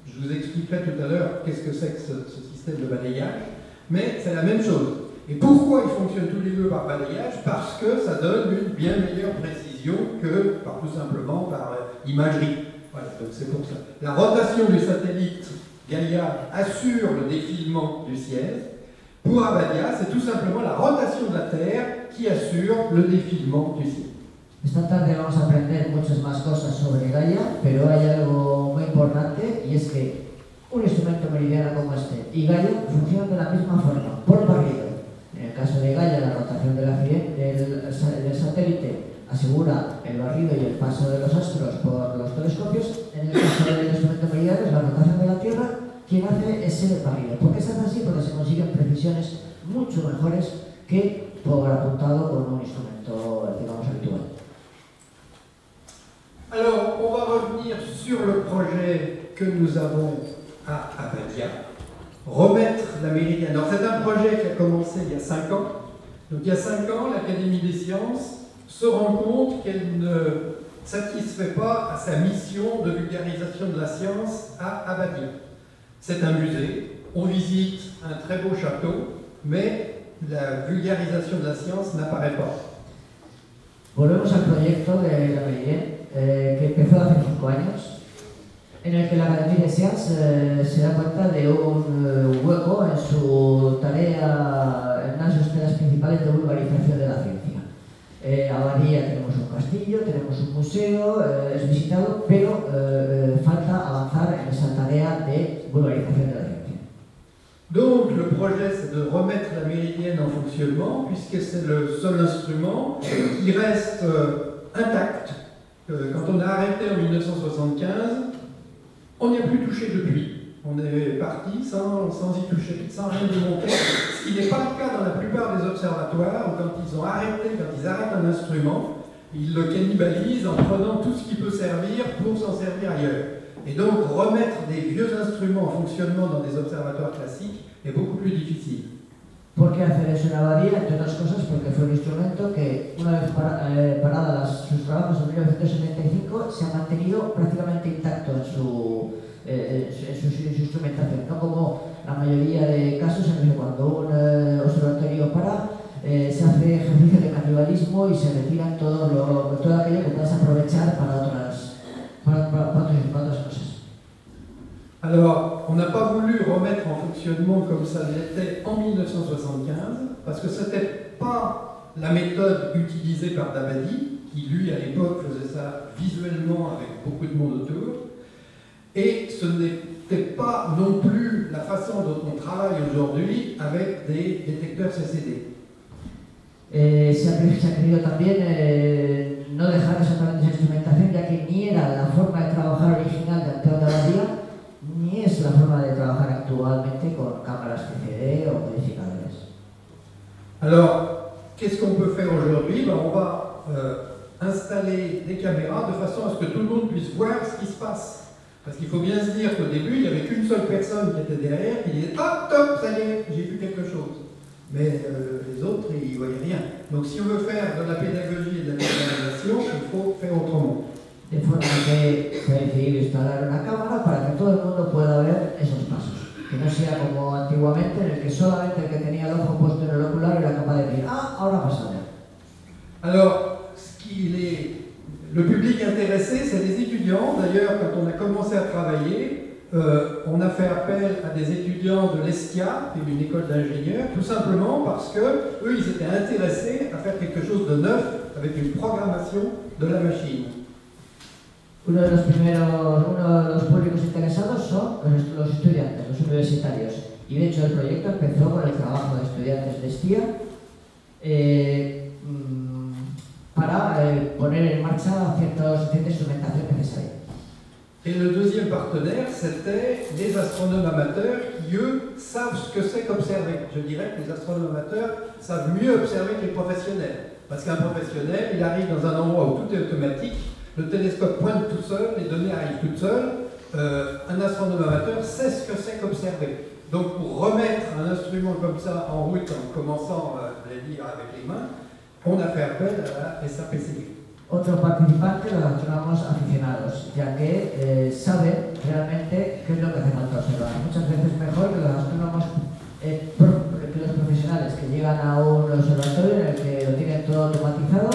Je vous expliquerai tout à l'heure qu'est-ce que c'est que ce système de balayage, mais c'est la même chose. Et pourquoi ils fonctionnent tous les deux par balayage? Parce que ça donne une bien meilleure précision que par tout simplement par imagerie. Voilà, donc c'est pour ça. La rotation du satellite Gaia assure le défilement du ciel. Pour Abadía, c'est tout simplement la rotation de la Terre qui assure le défilement du ciel. Esta tarde vamos a aprender muchas más cosas sobre Gaia, pero hay algo muy importante y es que un instrumento meridiano como este y Gaia funcionan de la misma forma, por barrido. En el caso de Gaia, la rotación del satélite asegura el barrido y el paso de los astros por los telescopios. En el caso del instrumento meridiano es la rotación de la Tierra quien hace ese barrido. ¿Por qué se hace así? Porque se consiguen precisiones mucho mejores que por apuntado con un instrumento, digamos, habitual. Alors, on va revenir sur le projet que nous avons à Abadía, remettre la méridienne. Alors, c'est un projet qui a commencé il y a 5 ans. Donc, il y a 5 ans, l'Académie des sciences se rend compte qu'elle ne satisfait pas à sa mission de vulgarisation de la science à Abadía. C'est un musée, on visite un très beau château, mais la vulgarisation de la science n'apparaît pas. Volvemos al proyecto de la Meridienne, que empezó hace 5 años, en el que la Academia de Sciences se da cuenta de un hueco en su tarea, en una de sus tareas principales de vulgarización de la ciencia. Abadía tenemos un castillo, tenemos un museo, es visitado, pero falta avanzar en esa tarea de vulgarización de la ciencia. Donc le projet c'est de remettre la méridienne en fonctionnement puisque c'est le seul instrument qui reste intact. Quand on a arrêté en 1975, on n'y a plus touché depuis. On est parti sans y toucher, sans rien démonter, ce qui n'est pas le cas dans la plupart des observatoires où quand ils arrêtent un instrument, ils le cannibalisent en prenant tout ce qui peut servir pour s'en servir ailleurs. Et donc remettre des vieux instruments en fonctionnement dans des observatoires classiques est beaucoup plus difficile. ¿Por qué hacer eso en Abadía? Entre otras cosas porque fue un instrumento que una vez paradas sus trabajos en 1975 se ha mantenido prácticamente intacto en su instrumentación, no como la mayoría de casos en los que cuando un observatorio para se hace ejercicio de canibalismo y se retiran todo aquello que puedas aprovechar para otras cosas. Alors, on n'a pas voulu remettre en fonctionnement comme ça l'était en 1975, parce que ce n'était pas la méthode utilisée par Dabadi, qui lui à l'époque faisait ça visuellement avec beaucoup de monde autour, et ce n'était pas non plus la façon dont on travaille aujourd'hui avec des détecteurs CCD. Se ha querido también no dejar exactamente esa instrumentación, ya que ni era la forma de trabajar original de Antero de Abadía, ni es la forma de trabajar actualmente con cámaras CCD o codificadores. Alors, qu'est-ce qu'on peut faire aujourd'hui? On va installer des caméras de façon à ce que tout le monde puisse voir ce qui se passe. Parce qu'il faut bien se dire qu'au début, il n'y avait qu'une seule personne qui était derrière, qui disait « Ah, top, ça y est, j'ai vu quelque chose ». Mais les autres, ils ne voyaient rien. Donc si on veut faire de la pédagogie et de la vulgarisation, il faut faire autrement. De forma que se ha decidido antiguamente en el que solamente el que tenía el ojo puesto en el ocular era capaz de decir, ah, ahora vas a ver. Alors, le public intéressé, c'est les étudiants. D'ailleurs, quand on a commencé à travailler, on a fait appel à des étudiants de l'ESTIA, qui est une école d'ingénieurs, tout simplement parce que eux, ils étaient intéressés à faire quelque chose de neuf avec une programmation de la machine. Uno de los públicos interesados son los estudiantes, los universitarios. Y de hecho el proyecto empezó con el trabajo de estudiantes de STIA para poner en marcha cierta instrumentación necesaria. Et le deuxième partenaire, c'était les astronomes amateurs qui, eux, savent ce que c'est qu'observer. Je dirais que les astronomes amateurs savent mieux observer que les professionnels. Parce qu'un professionnel, il arrive dans un endroit où tout est automatique, le télescope pointe tout seul, les données arrivent toutes seules. Un astronome amateur sait ce que c'est qu'observer. Donc pour remettre un instrument comme ça en route en commençant à le lire avec les mains, on a fait appel à la SAPCD. Otro participante, los astrónomos aficionados, ya que saben realmente qué es lo que hace falta observar. Muchas veces mejor que los astrónomos, que los profesionales que llegan a un observatorio en el que lo tienen todo automatizado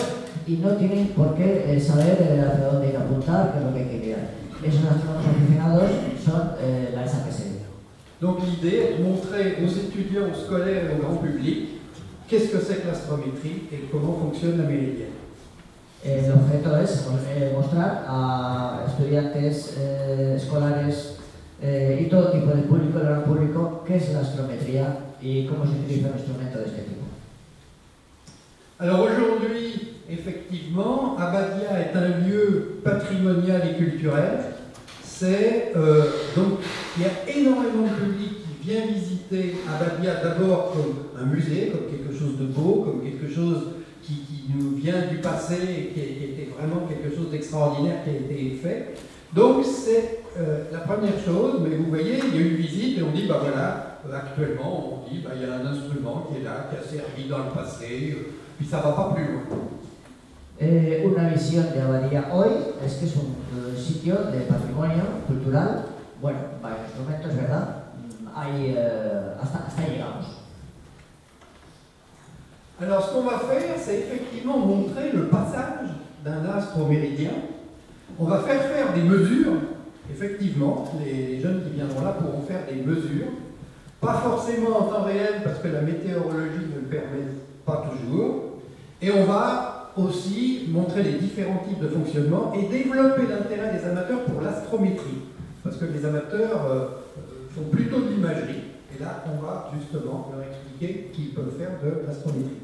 y no tienen por qué saber hacia dónde ir a apuntar, qué es lo que hay que mirar. Esos astrónomos aficionados son la SAPCD. Donc l'idée est de montrer aux étudiants, aux scolaires et au grand public qu'est-ce que c'est que l'astrométrie et comment fonctionne la méridienne. El objeto es mostrar a estudiantes, escolares y todo tipo de público, el gran público, qué es la astrometría y cómo se utiliza un instrumento de este tipo. Alors aujourd'hui, effectivement, Abadia est un lieu patrimonial et culturel. Donc il y a énormément de public qui vient visiter Abadia d'abord comme un musée, comme quelque chose de beau, comme quelque chose qui nous vient du passé et qui était vraiment quelque chose d'extraordinaire qui a été fait. Donc c'est la première chose, mais vous voyez, il y a une visite et on dit, bah voilà, actuellement on dit, bah, il y a un instrument qui est là, qui a servi dans le passé, puis ça ne va pas plus loin. Una visión de Abadia hoy es que es un sitio de patrimonio cultural. Bueno, varios instrumentos, ¿verdad? Hasta ahí llegamos. Alors ce qu'on va faire, c'est effectivement montrer le passage d'un astre au méridien. On va faire des mesures. Effectivement, les jeunes qui viendront là pourront faire des mesures. Pas forcément en temps réel parce que la météorologie ne le permet pas toujours. Et on va aussi montrer les différents types de fonctionnement et développer l'intérêt des amateurs pour l'astrométrie. Parce que les amateurs font plutôt de l'imagerie. Et là, on va justement leur expliquer qu'ils peuvent faire de l'astrométrie.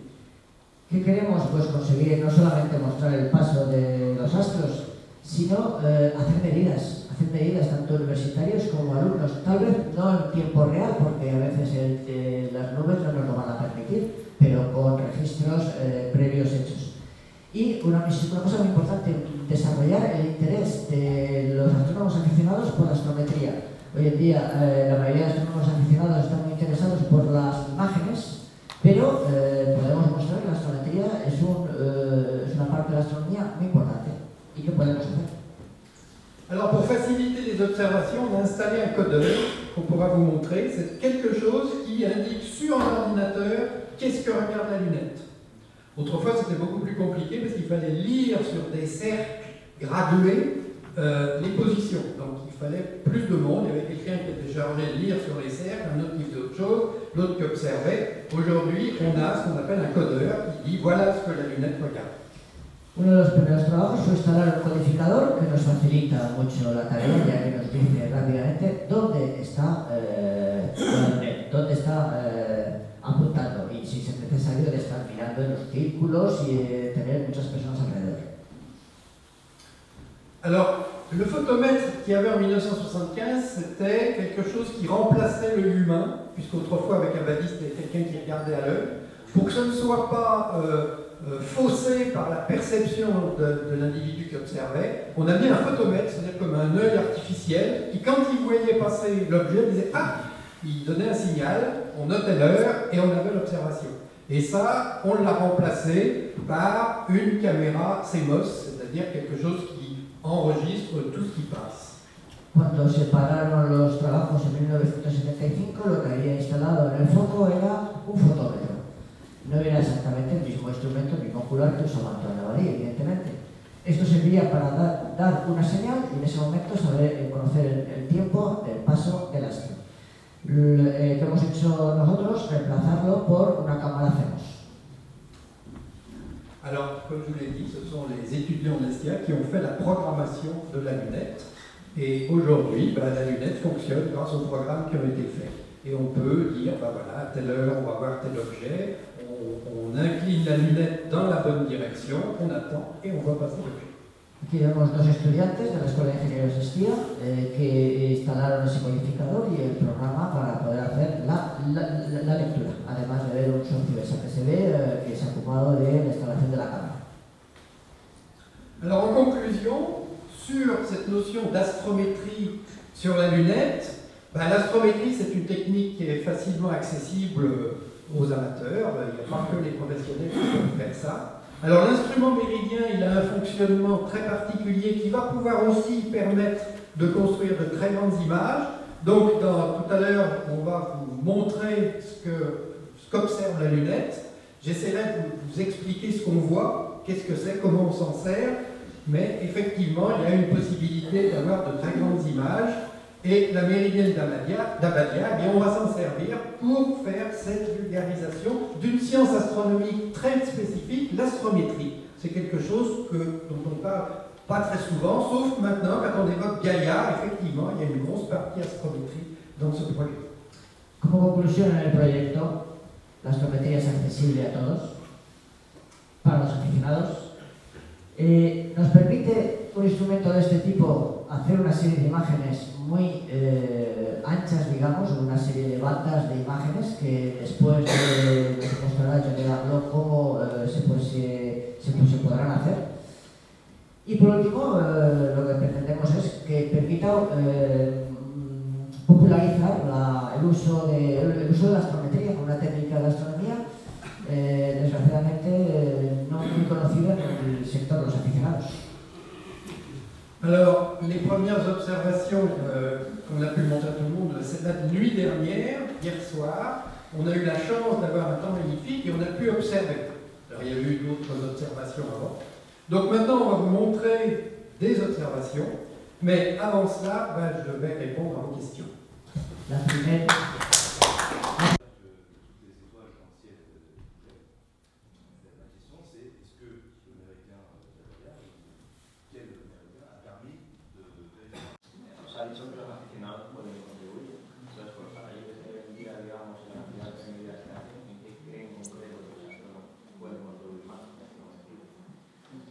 ¿Qué queremos? Pues conseguir no solamente mostrar el paso de los astros, sino hacer medidas tanto universitarios como alumnos. Tal vez no en tiempo real, porque a veces las nubes no nos lo van a permitir, pero con registros previos hechos. Y una cosa muy importante, desarrollar el interés de los astrónomos aficionados por la astrometría. Hoy en día la mayoría de astrónomos aficionados están muy interesados por las imágenes, pero podemos mostrar que la astrometría es una parte de la astronomía muy importante. ¿Y qué podemos hacer? Alors pour faciliter les observations, on a installé un codeur qu'on pourra vous montrer. C'est quelque chose qui indique sur un ordinateur qu'est-ce que regarde la lunette. Autrefois, c'était beaucoup plus compliqué parce qu'il fallait lire sur des cercles gradués les positions. Donc il fallait plus de monde. Il y avait quelqu'un qui était chargé de lire sur les cercles, un autre qui faisait autre chose, l'autre qui observait. Aujourd'hui, on a ce qu'on appelle un codeur qui dit voilà ce que la lunette regarde. Uno de los primeros trabajos fue instalar un codificador que nos facilita mucho la tarea, ya que nos dice rápidamente dónde está dónde está apuntando y si es necesario de estar mirando en los círculos y tener muchas personas alrededor. Alors, le photomètre qu'il y avait en 1975, c'était quelque chose qui remplaçait l'œil humain, puisqu'autrefois avec un badiste, il y avait quelqu'un qui regardait à l'œil, pour que ce ne soit pas faussé par la perception de l'individu qui observait. On a mis un photomètre, c'est-à-dire comme un œil artificiel, qui quand il voyait passer l'objet, disait « Ah !» Il donnait un signal, on notait l'heure et on avait l'observation. Et ça, on l'a remplacé par une caméra CMOS, c'est-à-dire quelque chose qui enregistre tout ce qui passe. Cuando se pararon los trabajos en 1975, lo que había instalado en el foco era un fotómetro. No era exactamente el mismo instrumento, el mismo ocular que usaba Antonio Abadía, evidentemente. Esto servía para dar una señal y en ese momento saber conocer el tiempo del paso del astro. Que hemos hecho nosotros, reemplazarlo por una cámara CMOS. Alors, comme je vous l'ai dit, ce sont les étudiants de l'ESTIA qui ont fait la programmation de la lunette. Et aujourd'hui, la lunette fonctionne grâce aux programmes qui ont été faits. Et on peut dire, voilà, à telle heure, on va voir tel objet, on incline la lunette dans la bonne direction, on attend et on va passer l'objet. Aquí vemos dos estudiantes de la Escuela de Ingenieros de Estia que instalaron ese codificador y el programa para poder hacer la lectura, además de ver un software SPSB que se ha ocupado de la instalación de la cámara. Alors en conclusion, sur cette notion d'astrométrie sur la lunette, l'astrométrie c'est une technique qui est facilement accessible aux amateurs, il n'y a pas que les professionnels qui peuvent faire ça. Alors l'instrument méridien, il a un fonctionnement très particulier qui va pouvoir aussi permettre de construire de très grandes images. Donc tout à l'heure, on va vous montrer ce qu'observe la lunette. J'essaierai de vous expliquer ce qu'on voit, qu'est-ce que c'est, comment on s'en sert. Mais effectivement, il y a une possibilité d'avoir de très grandes images. Et la méridienne d'Abadia, on va s'en servir pour faire cette vulgarisation d'une science astronomique très spécifique, l'astrométrie. C'est quelque chose dont on parle pas très souvent, sauf maintenant, quand on évoque Gaïa, effectivement, il y a une grosse partie astrométrie dans ce projet. Como conclusión en el proyecto, la astrometría es accesible a todos, para los aficionados. Nos permite un instrumento de este tipo hacer una serie de imágenes muy anchas, digamos, una serie de bandas de imágenes que después nos mostrará Johnny Garlow cómo se podrán hacer. Y por último, lo que pretendemos es que permita popularizar el uso de la astrometría como una técnica de astronomía desgraciadamente no muy conocida en el sector de los aficionados. Alors, les premières observations qu'on a pu montrer à tout le monde, c'est la nuit dernière, hier soir, on a eu la chance d'avoir un temps magnifique et on a pu observer. Alors, il y a eu d'autres observations avant. Donc maintenant, on va vous montrer des observations, mais avant cela, je vais répondre à vos questions. La première...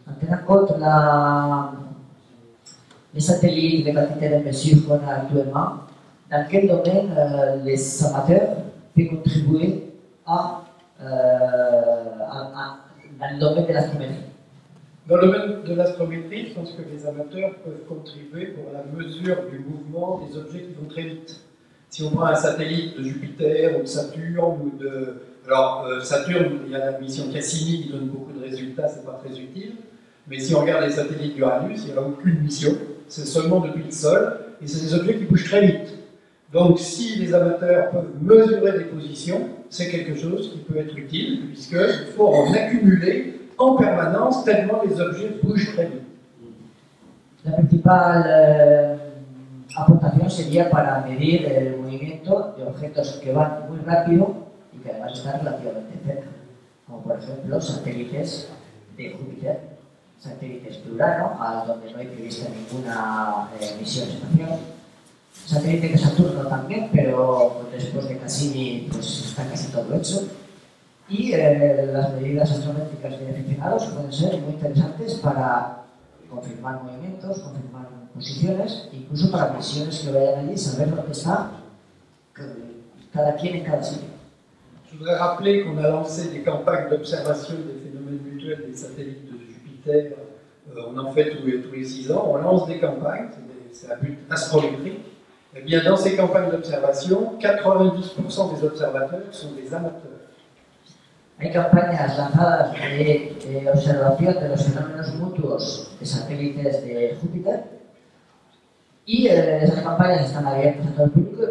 En tenant compte les satellites, les quantités de mesures qu'on a actuellement, dans quel domaine les amateurs peuvent contribuer dans le domaine de l'astrométrie? Dans le domaine de l'astrométrie, je pense que les amateurs peuvent contribuer pour la mesure du mouvement des objets qui vont très vite. Si on prend un satellite de Jupiter ou de Saturne, alors Saturne, il y a la mission Cassini qui donne beaucoup de résultats, c'est pas très utile. Mais si on regarde les satellites d'Uranus, il n'y a aucune mission, c'est seulement depuis le sol, et c'est des objets qui bougent très vite. Donc si les amateurs peuvent mesurer des positions, c'est quelque chose qui peut être utile, puisqu'il faut en accumuler en permanence tellement les objets bougent très vite. La principal aportación sería para medir el movimiento de objetos que van muy rápido y que además están relativamente cerca, como por ejemplo satélites de Júpiter, satélites de Urano, a donde no hay prevista ninguna misión espacial, satélites de Saturno también, pero después de Cassini pues está casi todo hecho. Y las medidas astrométricas de aficionados pueden ser muy interesantes para confirmar movimientos, confirmar posiciones, incluso para misiones que vayan allí, saber dónde está cada quien en cada sitio. Je voudrais rappeler qu'on a lancé des campagnes d'observation des phénomènes mutuels des satellites de Jupiter. On en fait tous les 6 ans. On lance des campagnes, c'est à but astrométrique. Eh bien, dans ces campagnes d'observation, 90% des observateurs sont des amateurs. Hay campañas lanzadas de observación de los fenómenos mutuos de satélites de Júpiter Y esas campañas están abiertas a todo el público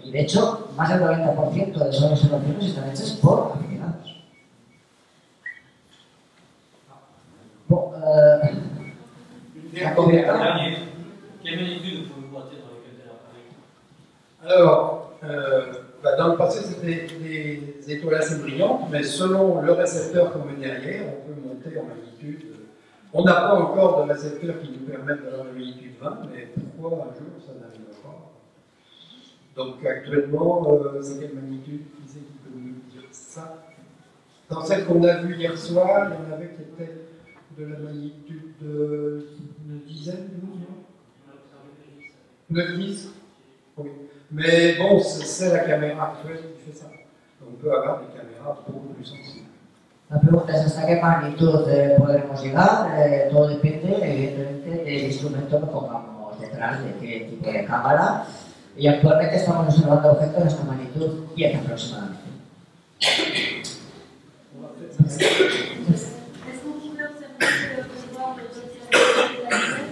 y de hecho más del 90% de esas observaciones están hechas por aficionados. Bon, quelle magnitude pouvez-vous atteindre avec un tel appareil? Alors, dans le passé, c'était des étoiles assez brillantes, mais selon le récepteur qu'on met derrière, on peut monter en magnitude. On n'a pas encore de récepteurs qui nous permettent d'avoir une magnitude 20, mais pourquoi un jour ça n'arrivera pas? Donc actuellement, c'est quelle magnitude? Qui c'est qui peut nous dire ça? Dans celle qu'on a vue hier soir, il y en avait qui étaient de la magnitude de une dizaine, 12, non? 9-10? Oui. Mais bon, c'est la caméra actuelle qui fait ça. On peut avoir des caméras beaucoup plus sensibles. La pregunta es hasta qué magnitud podremos llegar. Todo depende, evidentemente, del instrumento que pongamos detrás, de qué tipo de cámara. Y actualmente estamos observando objetos de esta magnitud 10 aproximadamente. Est-ce qu'on pourrait observer voir le observateur de la Terre,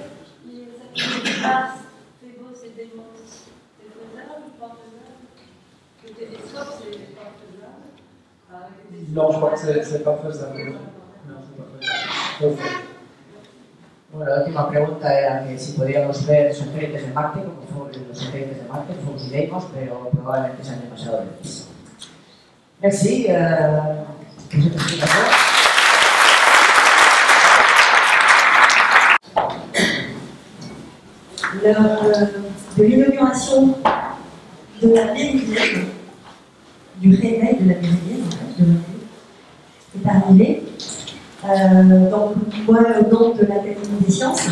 les Mars, Phébos et Démos, c'est faisable ou pas faisable? Le télescope, c'est pas faisable? Non, je crois que c'est pas faisable. Non, c'est pas faisable. Bueno, la última pregunta era que si podíamos ver satélites de Marte, como fueron los satélites de Marte, Phobos y Deimos, pero probablemente sean demasiado veces. Merci. L'heure de l'inauguration de la méridienne, du réveil de la méridienne, en fait, est arrivé. Donc, moi, au nom de l'Académie des sciences,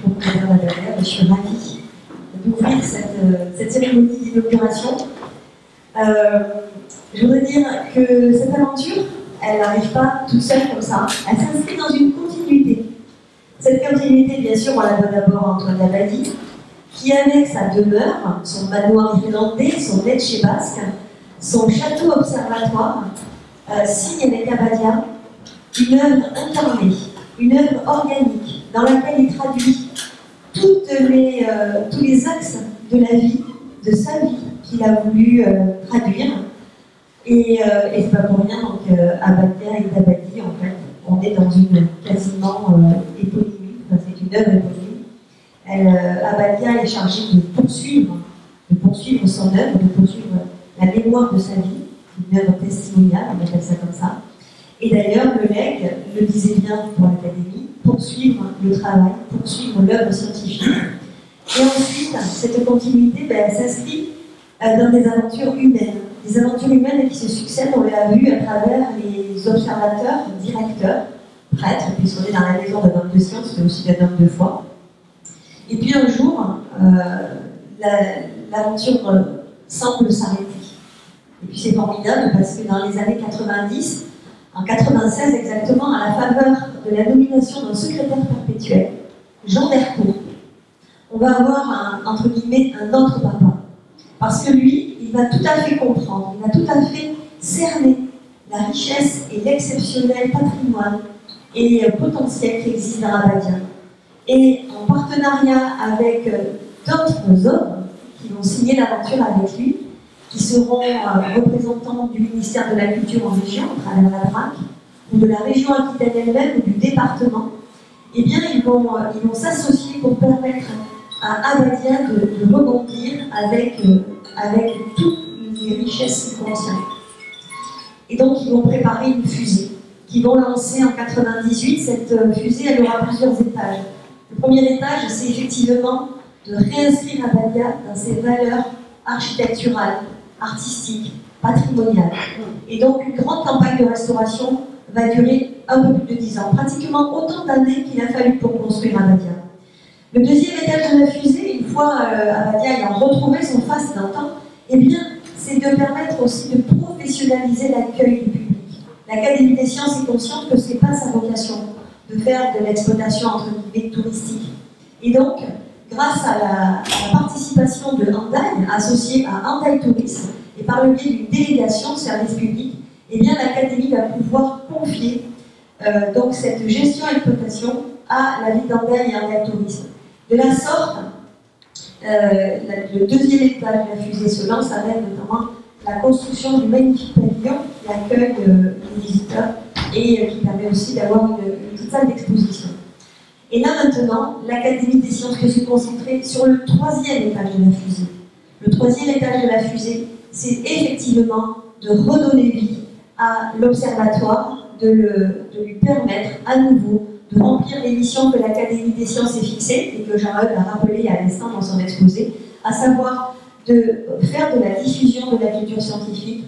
pour Madame Adler, je suis ravie d'ouvrir cette cérémonie d'inauguration. Je voudrais dire que cette aventure, elle n'arrive pas toute seule comme ça, elle s'inscrit dans une continuité. Cette continuité, bien sûr, on la doit d'abord à Antoine Dabadie, qui, avec sa demeure, son manoir irlandais, son etche basque, son château observatoire, signe avec Abadia une œuvre incarnée, une œuvre organique, dans laquelle il traduit tous les axes de la vie, de sa vie, qu'il a voulu traduire. Et c'est pas pour rien, donc Abadia et Dabadie, en fait, on est dans une quasiment éponymie, enfin, c'est une œuvre éponyme. Abadia est chargé de poursuivre son œuvre, de poursuivre la mémoire de sa vie, une œuvre testimoniale, on appelle ça comme ça. Et d'ailleurs, le legs le disait bien pour l'Académie, poursuivre le travail, poursuivre l'œuvre scientifique. Et ensuite, cette continuité s'inscrit dans des aventures humaines qui se succèdent, on l'a vu à travers les observateurs, directeurs, prêtres, puisqu'on est dans la maison d'un homme de science, mais aussi d'un homme de foi. Et puis un jour, l'aventure semble s'arrêter. Et puis c'est formidable parce que dans les années 90, en 96 exactement, à la faveur de la nomination d'un secrétaire perpétuel, Jean Vercourt, on va avoir entre guillemets un autre papa. Parce que lui, il va tout à fait comprendre, il va tout à fait cerner la richesse et l'exceptionnel patrimoine et potentiel qui existe dans Abadia. Et en partenariat avec d'autres hommes qui vont signer l'aventure avec lui, qui seront représentants du ministère de la Culture en région, à travers la DRAC, ou de la région Aquitaine elle-même, ou du département, eh bien, ils vont s'associer pour permettre à Abadia de rebondir avec toutes les richesses conscientes. Et donc, ils vont préparer une fusée, qu'ils vont lancer en 98. Cette fusée, elle aura plusieurs étages. Le premier étage, c'est effectivement de réinscrire Abadia dans ses valeurs architecturales, artistiques, patrimoniales. Et donc, une grande campagne de restauration va durer un peu plus de 10 ans, pratiquement autant d'années qu'il a fallu pour construire Abadia. Le deuxième étage de la fusée, une fois Abadia ayant retrouvé son faste d'antan, eh bien, c'est de permettre aussi de professionnaliser l'accueil du public. L'Académie des sciences est consciente que ce n'est pas sa vocation de faire de l'exploitation entre guillemets touristique. Et donc, grâce à la participation de Handaï, associée à Handaï Tourisme, et par le biais d'une délégation de service public, eh bien, l'Académie va pouvoir confier donc cette gestion et exploitation à la ville d'Handaï et Handaï Tourisme. De la sorte, le deuxième étage de la fusée se lance avec notamment la construction du magnifique pavillon qui accueille les visiteurs et qui permet aussi d'avoir une petite salle d'exposition. Et là maintenant, l'Académie des sciences peut se concentrer sur le troisième étage de la fusée. Le troisième étage de la fusée, c'est effectivement de redonner vie à l'observatoire, de lui permettre à nouveau de remplir les missions que l'Académie des sciences s'est fixées et que Jean-Eudes a rappelé à l'instant dans son exposé, à savoir de faire de la diffusion de la culture scientifique,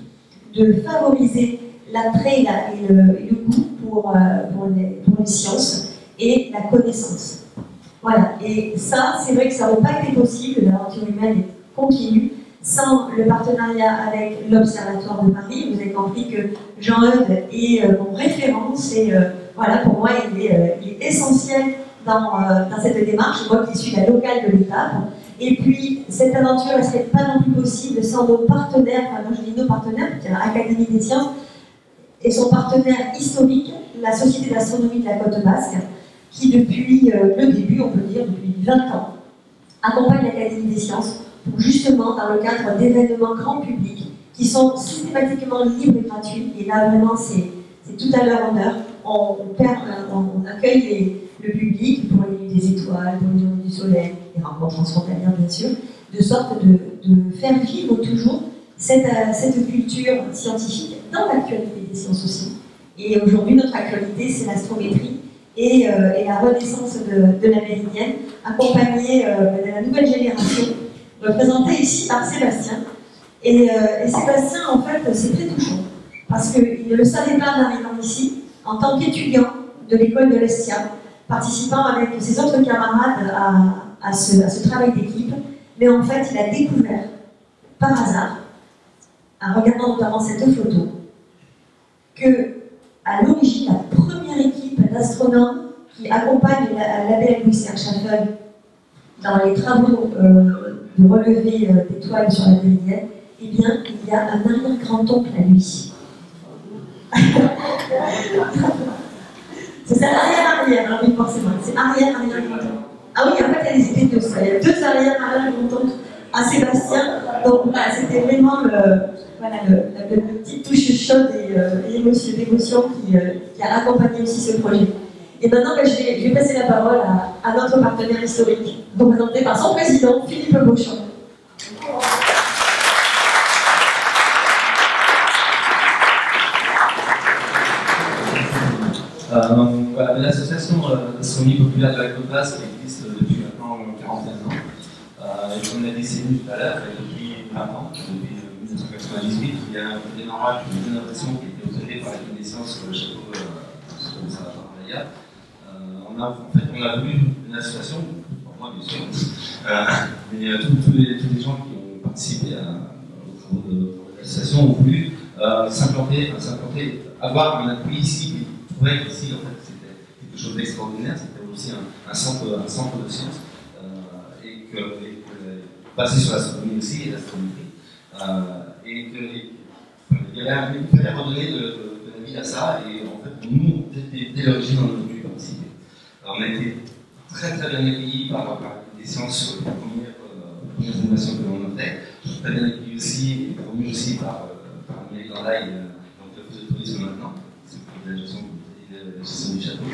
de favoriser l'attrait et le goût pour les sciences et la connaissance. Voilà, et ça, c'est vrai que ça n'aurait pas été possible, l'aventure humaine est continue, sans le partenariat avec l'Observatoire de Paris. Vous avez compris que Jean-Eudes est mon référence et voilà, pour moi, il est essentiel dans cette démarche, moi qui suis la locale de l'étape. Et puis, cette aventure, elle ne serait pas non plus possible sans nos partenaires, enfin, moi je dis nos partenaires, l'Académie des sciences, et son partenaire historique, la Société d'astronomie de la Côte Basque, qui depuis le début, on peut dire, depuis 20 ans, accompagne l'Académie des sciences pour justement, dans le cadre d'événements grand public, qui sont systématiquement libres et gratuits, et là vraiment c'est tout à leur honneur, on accueille le public pour les nuits des étoiles, pour les journées du soleil, les rencontres transfrontalières bien sûr, de sorte de faire vivre toujours cette culture scientifique dans l'actualité des sciences aussi. Et aujourd'hui, notre actualité, c'est l'astrométrie et la renaissance de la méridienne, accompagnée de la nouvelle génération, représentée ici par Sébastien. Et Sébastien, en fait, c'est très touchant, parce qu'il ne le savait pas en arrivant ici, en tant qu'étudiant de l'école de l'Estia, participant avec ses autres camarades à ce travail d'équipe, mais en fait, il a découvert, par hasard, en regardant notamment cette photo, que à l'origine, la première équipe d'astronomes qui accompagne l'abbé Louis-Serge Schaffel dans les travaux de relevé d'étoiles sur la méridienne, eh bien, il y a un arrière-grand-oncle à lui. C'est arrière-arrière, hein, oui, forcément. C'est arrière-arrière-grand-oncle. Ah oui, en fait, il y a des deux. Il y a deux arrière-arrière-grand-oncles à Sébastien. Donc, voilà, c'était vraiment la petite touche chaude et d'émotion qui a accompagné aussi ce projet. Et maintenant, je vais passer la parole à notre partenaire historique, représenté par son président, Philippe Beauchamp. Voilà, l'association d'astronomie populaire de la Côte Basque existe depuis maintenant 41 ans. Et comme l'a dit Céline tout à l'heure, depuis 20 ans, depuis 1998, il y a un démarrage d'une innovation qui a été observée par la connaissance sur le château de Saint-Jean-Maria. On a voulu une association, pour moi bien sûr, mais tous les gens qui ont participé aux travaux de l'association ont voulu s'implanter, avoir un appui ici. Je trouvais qu'ici, en fait, c'était quelque chose d'extraordinaire, c'était aussi un centre de sciences, et que basé sur l'astronomie aussi, et l'astrométrie, et qu'il fallait redonner de la vie à ça, et en fait, nous, dès l'origine, on a voulu participer. Alors, on a été très bien accueillis par des sciences sur les premières innovations que l'on a fait, très bien accueillis aussi, et promus aussi par Amélie Gandaille, donc l'Office de tourisme maintenant, c'est la gestion du château.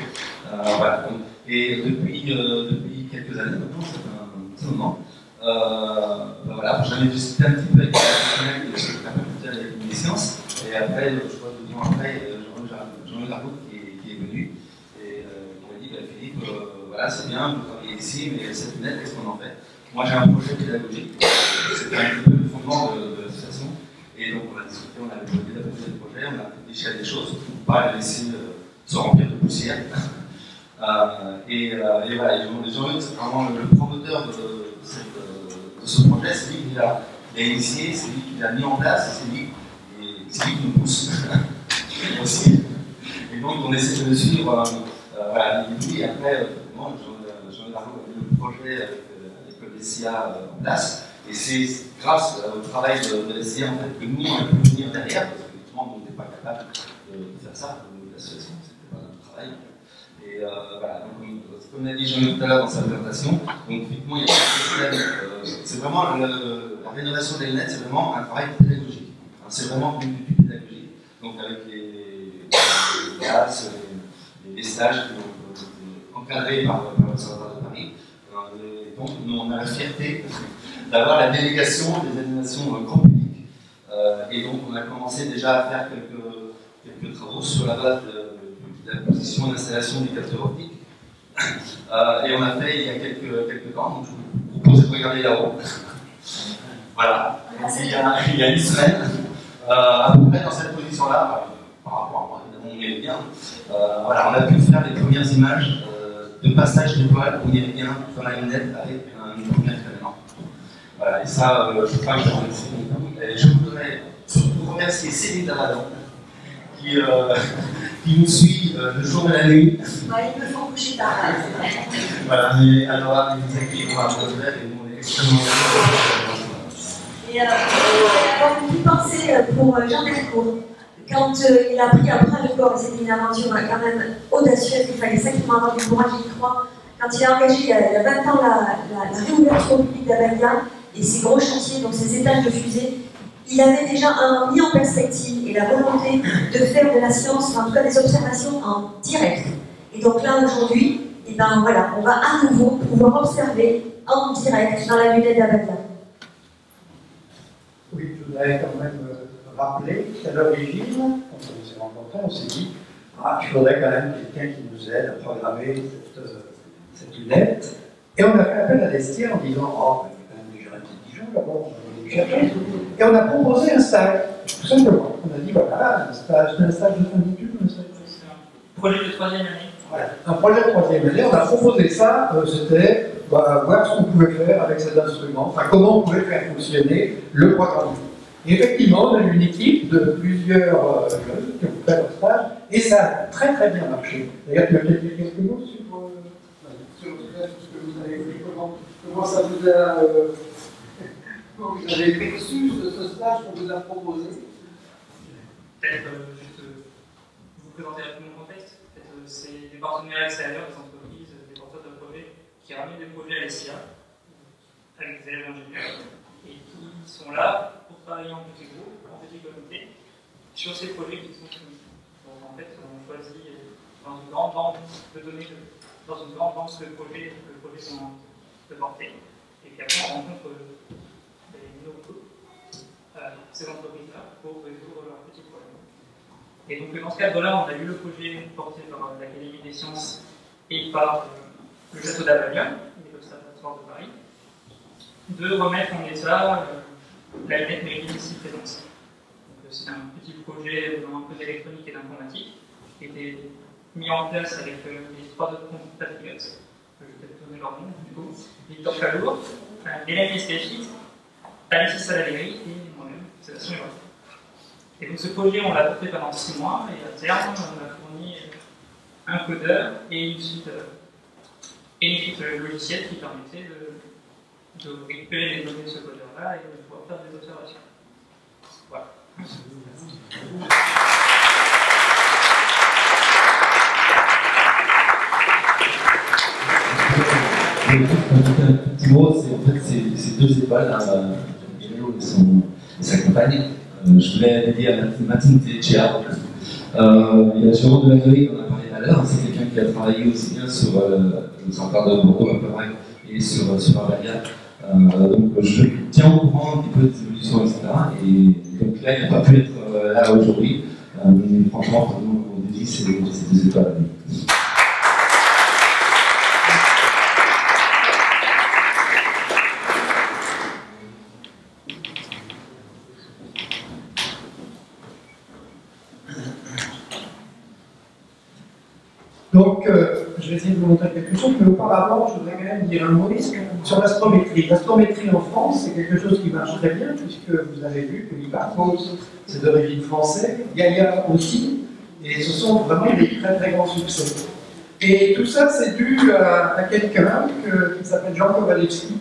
Voilà. Et depuis quelques années maintenant, ça fait un petit moment, voilà, j'en ai discuté un petit peu avec la faculté des sciences, et après, je crois 2 ans après, Jean-Louis Largot qui est venu, et qui m'a dit, Philippe, voilà, c'est bien, vous travaillez ici, mais cette lunette, qu'est-ce qu'on en fait? Moi, j'ai un projet pédagogique, c'était un petit peu le fondement de l'association, et donc on a discuté, on a développé le projet, on a réfléchi à des choses pour ne pas laisser se remplir de poussière. Et voilà, Jean-Luc, c'est vraiment le promoteur de ce projet, c'est lui qui l'a initié, c'est lui qui l'a mis en place, c'est lui qui nous pousse aussi. Et donc on essaie de le suivre. Voilà, lui, après, Jean-Luc Largot a mis le projet avec l'ESIA en place. Et c'est grâce au travail de l'ESIA en fait, que nous, on a pu venir derrière, parce que tout le monde n'était pas capable de faire ça, l'association, c'était pas notre travail. Et voilà, donc, comme l'a dit Jean tout à l'heure dans sa présentation, donc effectivement, il y a un système, c'est vraiment la rénovation des lunettes, c'est vraiment un travail pédagogique. C'est vraiment une étude pédagogique, donc avec les classes, les stages qui ont été encadrés par l'Observatoire de Paris. Et donc, nous, on a la fierté d'avoir la délégation des animations grand public. Et donc, on a commencé déjà à faire quelques travaux sur la base de la position et l'installation du capteur optique. Et on a fait il y a quelques temps, donc je vous propose de regarder là-haut. Voilà, il y a une semaine, à peu près dans cette position-là, par rapport à moi, évidemment, on est bien. Voilà, on a pu faire les premières images de passage d'étoiles où il y avait bien dans la lunette avec une première caméra. Voilà, et ça, je crois que je remercie beaucoup. Et je voudrais surtout remercier Céline Daradan, qui nous suit le jour et la nuit. Ouais, ils me font coucher tard, c'est vrai. Voilà, mais alors, ils nous accueillent pour la Rosebelle et nous, on est extrêmement heureux. Et alors, une petite pensée pour Jean Delcourt. Quand il a pris à bras le corps, c'était une aventure quand même audacieuse, il fallait sacrément avoir du courage, j'y crois. Quand il a engagé il y a 20 ans la réouverture au public d'Abalia et ses gros chantiers, donc ses étages de fusée, il avait déjà mis en perspective et la volonté de faire de la science, en tout cas des observations en direct. Et donc là, aujourd'hui, eh ben, voilà, on va à nouveau pouvoir observer en direct dans la lunette d'Abalia. Oui, je voudrais quand même rappeler qu'à l'origine, quand on s'est rencontrés, on s'est dit il faudrait quand même quelqu'un qui nous aide à programmer cette lunette. Et on a fait appel à Destier en disant oh, il y a quand même déjà intelligent d'abord, on va aller chercher. Et on a proposé un stage, tout simplement. On a dit voilà, un stage de fin d'études, un stage. Projet de troisième année. Voilà, un projet de troisième année. On a proposé ça, c'était voir ce qu'on pouvait faire avec cet instrument, enfin comment on pouvait faire fonctionner le programme. Et effectivement, on a eu une équipe de plusieurs jeunes qui ont fait leur stage, et ça a très très bien marché. D'ailleurs, tu as peut-être dit quelques mots sur ce que vous avez vu, comment ça vous a... comment vous avez perçu ce stage qu'on vous a proposé? Peut-être juste vous présenter un peu mon contexte. C'est des partenaires extérieurs, des entreprises, des porteurs de projets qui ramènent des projets à l'ESIA avec des élèves ingénieurs et qui sont là pour travailler en petits groupes, en petits comités, sur ces projets qui sont finis. Donc en fait, on choisit dans une grande banque de données, dans une grande banque de projets que le projet sont de porter. Et puis après, on rencontre ces entreprises-là pour résoudre leurs petits problèmes. Et donc dans ce cadre-là, on a eu le projet porté par l'Académie des sciences et par le château d'Abalia et l'Observatoire de Paris, de remettre en état la lunette méridienne ici présente. C'est un petit projet dans un peu d'électronique et d'informatique qui a été mis en place avec les trois autres compatriotes. Je vais peut-être donner leur nom du coup. Victor Chalour, Hélène Escafit, Alexis Salavéry et moi-même, Sébastien Leroy. Et donc ce projet, on l'a porté pendant 6 mois et à terme, on a fourni un codeur et une suite logicielle qui permettait de récupérer les données de ce codeur-là et de pouvoir faire des observations. Voilà. Un petit mot, c'est en fait ces 2 étoiles, Gelo et sa compagne. Je voulais dédier à Martine Teccia. Il y a Jérôme Delagrerie, dont on a parlé tout à l'heure, c'est quelqu'un qui a travaillé aussi bien sur le centre de Bordeaux, un peu vrai, et sur Abalia. Donc je tiens au courant un petit peu des évolutions, etc. Et donc là, il n'a pas pu être là aujourd'hui. Mais franchement, vraiment, on dit c'est ces 2 étoiles. Donc, je vais essayer de vous montrer quelque chose, mais auparavant, je voudrais quand même dire un mot sur l'astrométrie. L'astrométrie en France, c'est quelque chose qui marche très bien, puisque vous avez vu que l'Hyparcos, c'est d'origine française, Gaïa aussi, et ce sont vraiment des très très grands succès. Et tout ça, c'est dû à quelqu'un qui s'appelle Jean Kowalewski,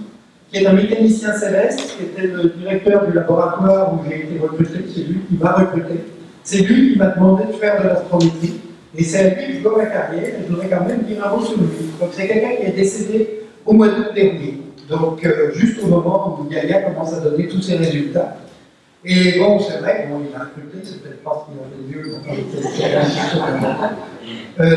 qui est un mécanicien céleste, qui était le directeur du laboratoire où j'ai été recruté, c'est lui qui m'a recruté. C'est lui qui m'a demandé de faire de l'astrométrie. Et c'est à lui que je dois ma carrière, et je voudrais quand même dire un mot sur lui. Donc c'est quelqu'un qui est décédé au mois d'août dernier. Donc juste au moment où Gaïa commence à donner tous ses résultats. Et bon, c'est vrai, bon, il a recruté, c'est peut-être pas ce qu'il a fait mieux,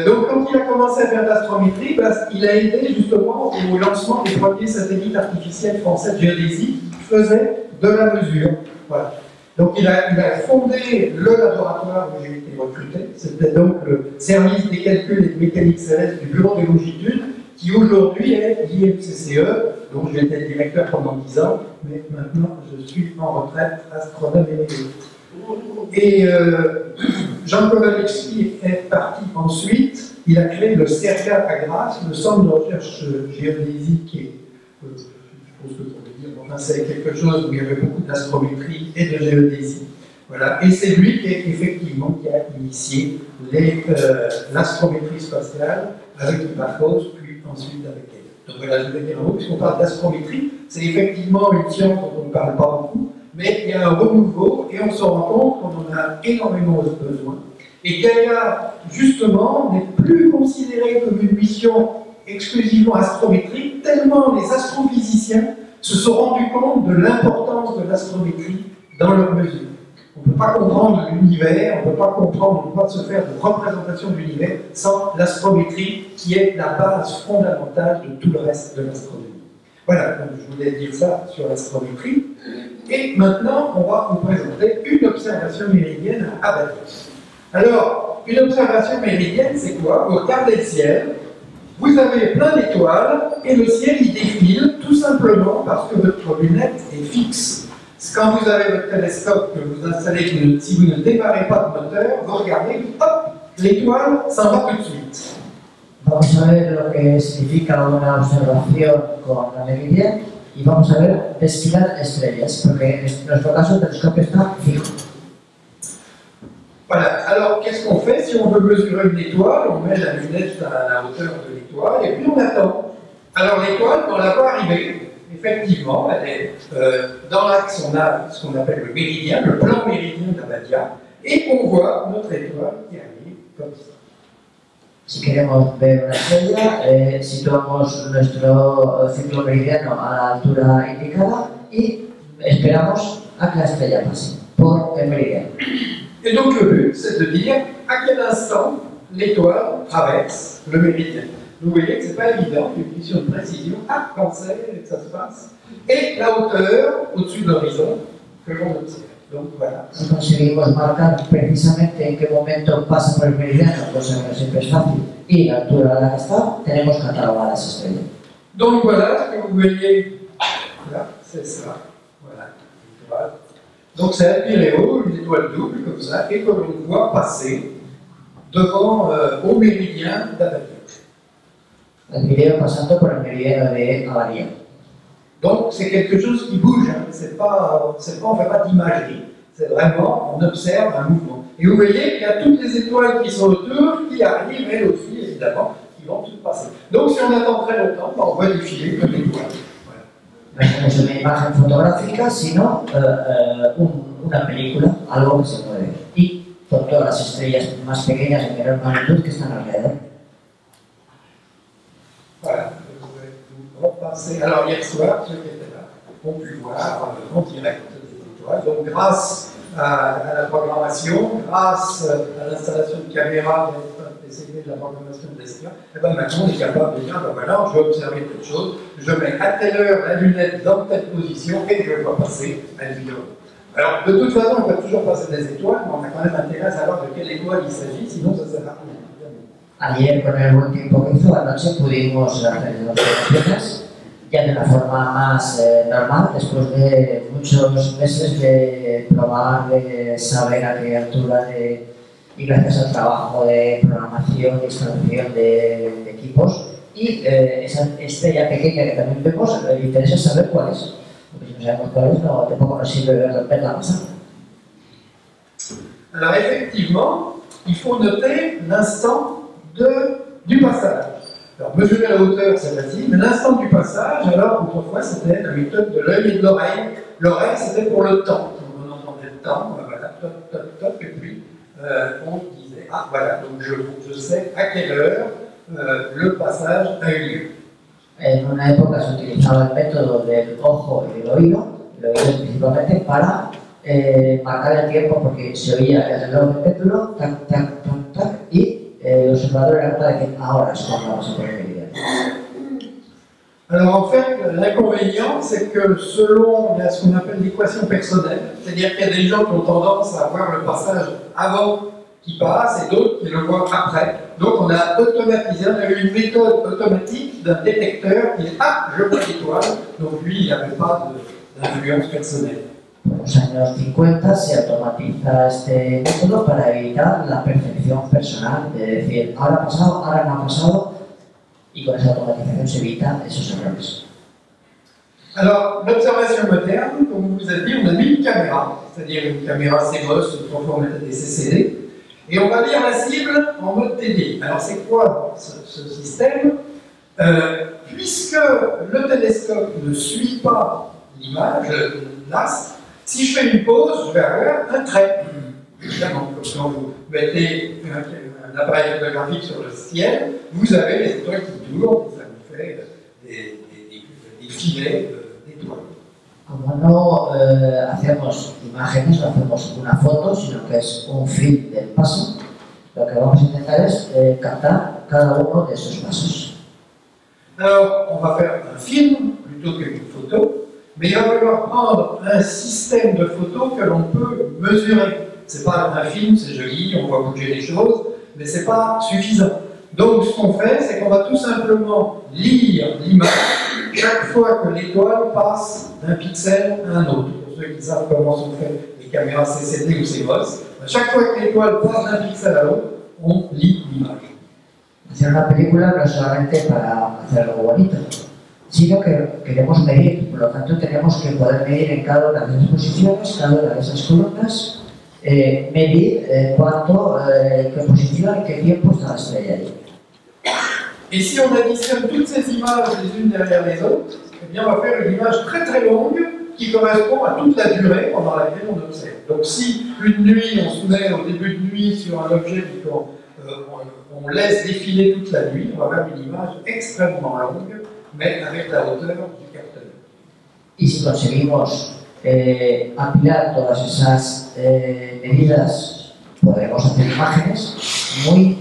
donc quand il a commencé à faire de l'astrométrie, il a aidé justement au lancement des premiers satellites artificiels français de géodésie qui faisaient de la mesure. Voilà. Donc il a fondé le laboratoire où j'ai été recruté, c'était donc le service des calculs et de mécanique céleste du bureau des longitudes, qui aujourd'hui est l'IMCCE, dont j'ai été directeur pendant 10 ans, mais maintenant je suis en retraite astronome émérite. Et Jean-Claude Alexis est parti ensuite, il a créé le CERCA à Grasse, le centre de recherche géodésique, et je suppose que pour le dire, enfin, c'est quelque chose où il y avait beaucoup d'astrométrie et de géodésie. Voilà. Et c'est lui qui a initié l'astrométrie spatiale avec Hipparcos, puis ensuite avec elle. Donc voilà, je vais dire un mot, puisqu'on parle d'astrométrie, c'est effectivement une science dont on ne parle pas beaucoup, mais il y a un renouveau et on se rend compte qu'on en a énormément besoin. Et Gaïa, justement, n'est plus considérée comme une mission exclusivement astrométrique, tellement les astrophysiciens se sont rendus compte de l'importance de l'astrométrie dans leur mesure. On ne peut pas comprendre l'univers, on ne peut pas comprendre, on ne peut pas se faire de représentation de l'univers sans l'astrométrie qui est la base fondamentale de tout le reste de l'astronomie. Voilà, donc je voulais dire ça sur l'astrométrie. Et maintenant, on va vous présenter une observation méridienne à Abydos. Alors, une observation méridienne, c'est quoi? Vous regardez le ciel, vous avez plein d'étoiles, et le ciel, il défile tout simplement parce que votre lunette est fixe. Quand vous avez votre télescope que vous installez, si vous ne démarrez pas de moteur, vous regardez, hop, l'étoile s'en va tout de suite. Vamos a ver lo que significa una observación con la meridiana y vamos a ver desfilar estrellas, porque en nuestro caso el telescopio está fijo. Voilà, alors qu'est-ce qu'on fait si on veut mesurer une étoile? On met la lunette à la hauteur de l'étoile et puis on attend. Alors l'étoile, quand on la voit arriver, effectivement, elle est dans l'axe, on a ce qu'on appelle le méridien, le plan méridien d'Abbadia, et on voit notre étoile qui arrive comme ça. Si queremos ver una estrella, situamos nuestro ciclo meridiano a la altura indicada y esperamos a que la estrella pase por el meridiano. Et donc le but, c'est de dire à quel instant l'étoile traverse le méridien. Vous voyez que ce n'est pas évident, une question de précision, quand c'est que ça se passe, et la hauteur au-dessus de l'horizon que l'on observe. Donc voilà. Si conseguimos marcar precisamente en qué momento pasa por el meridiano, cosa que no siempre es fácil, y la altura a la que está, tenemos catalogadas las estrellas. Donc voilà ce que vous voyez là, c'est ça. Voilà, l'étoile. Donc c'est un Pyréo, une étoile double comme ça, et que l'on voit passer devant au méridien d'Abbadia. El Pireo pasando por el meridiano de Abbadia. Donc c'est quelque chose qui bouge, hein. On ne fait pas d'imagerie, c'est vraiment, on observe un mouvement. Et vous voyez qu'il y a toutes les étoiles qui sont autour, qui arrivent, elles aussi évidemment, qui vont toutes passer. Donc si on attend très longtemps, on voit défiler comme l'étoile. No es una imagen fotográfica, sino una película, algo que se mueve. Y con todas las estrellas más pequeñas en menor magnitud que están alrededor. Voilà, vous repasser. Alors hier soir, ceux qui étaient là ont pu voir en direct des étoiles. Donc grâce à la programmation, grâce à l'installation de caméras de la programmation de l'espace, et ben maintenant on est capable de dire, ben voilà, je vais observer telle chose, je mets à telle heure la lunette dans telle position et je vois passer un vidéo. Alors de toute façon, on peut toujours passer des étoiles, mais on a quand même intérêt à savoir de quelle étoile il s'agit, sinon ça sert à rien. Ayer, con el buen tiempo que hizo, anoche pudimos hacer las observaciones ya de una forma más normal, después de muchos meses de probar, de saber a qué altura, y gracias al trabajo de programación y instalación de equipos. Y esa estrella pequeña que también vemos, le interesa saber cuál es. Porque si no sabemos cuál es, no, tampoco nos sirve verla pasar. Alors effectivement, il faut noter l'instant du passage. Alors, mesurer la hauteur, c'est facile, mais l'instant du passage, alors, autrefois, c'était la méthode de l'œil et de l'oreille. L'oreille, c'était pour le temps. On entendait le temps, voilà, top, top, top, et puis on disait, ah voilà, donc je sais à quelle heure le passage a eu lieu. En una época se utilizaba el método del ojo y del oído principalmente para marcar el tiempo, porque se oía el reloj del péndulo, tac, tac, tac, tac, y el observador era capaz de decir ahora es cuando vamos a poner meridiano. Alors en fait, l'inconvénient, c'est que selon, il y a ce qu'on appelle l'équation personnelle, c'est-à-dire qu'il y a des gens qui ont tendance à voir le passage avant qui passe et d'autres qui le voient après. Donc on a automatisé, on a eu une méthode automatique d'un détecteur qui dit ah, je vois l'étoile, donc lui il n'avait pas d'influence personnelle. En los años 50 se automatiza este método para evitar la percepción personal de decir ahora ha pasado, ahora no ha pasado, y con esa automatización se evitan esos errores. Alors, l'observation moderne, comme vous avez dit, on a mis une caméra, c'est-à-dire une caméra CMOS transformée en DCCD, et on va lire la cible en mode TD. Alors, c'est quoi ce système? Puisque le télescope ne suit pas l'image, l'astre, si je fais une pause, je vais avoir un trait. Évidemment, comme quand vous mettez un appareil photographique sur le ciel, vous avez les étoiles qui tournent, et ça vous fait des filets d'étoiles. Como no hacemos imágenes, no hacemos una foto, sino que es un film del paso, lo que vamos a intentar es captar cada uno de esos pasos. Alors, on va faire un film plutôt qu'une photo, mais il va falloir prendre un système de photos que l'on peut mesurer. C'est pas un film, c'est joli, on voit bouger les choses, mais c'est pas suffisant. Donc, ce qu'on fait, c'est qu'on va tout simplement lire l'image chaque fois que l'étoile passe d'un pixel à un autre. Pour ceux qui savent comment sont faites les caméras CCD ou CMOS, chaque fois que l'étoile passe d'un pixel à l'autre, on lit l'image. Hacer una película no es solamente para hacer algo bonito, sino que queremos medir, por lo tanto tenemos que poder medir en cada una de esas posiciones, cada una de esas columnas, medir cuánto, qué posición y qué tiempo está la estrella ahí. Et si on additionne toutes ces images les unes derrière les autres, eh bien on va faire une image très très longue qui correspond à toute la durée pendant laquelle on observe. Donc si une nuit, on se met au début de nuit sur un objet et qu'on laisse défiler toute la nuit, on va avoir une image extrêmement longue, mais avec la hauteur du capteur. Y si conseguimos apilar todas esas medidas, podremos hacer imágenes muy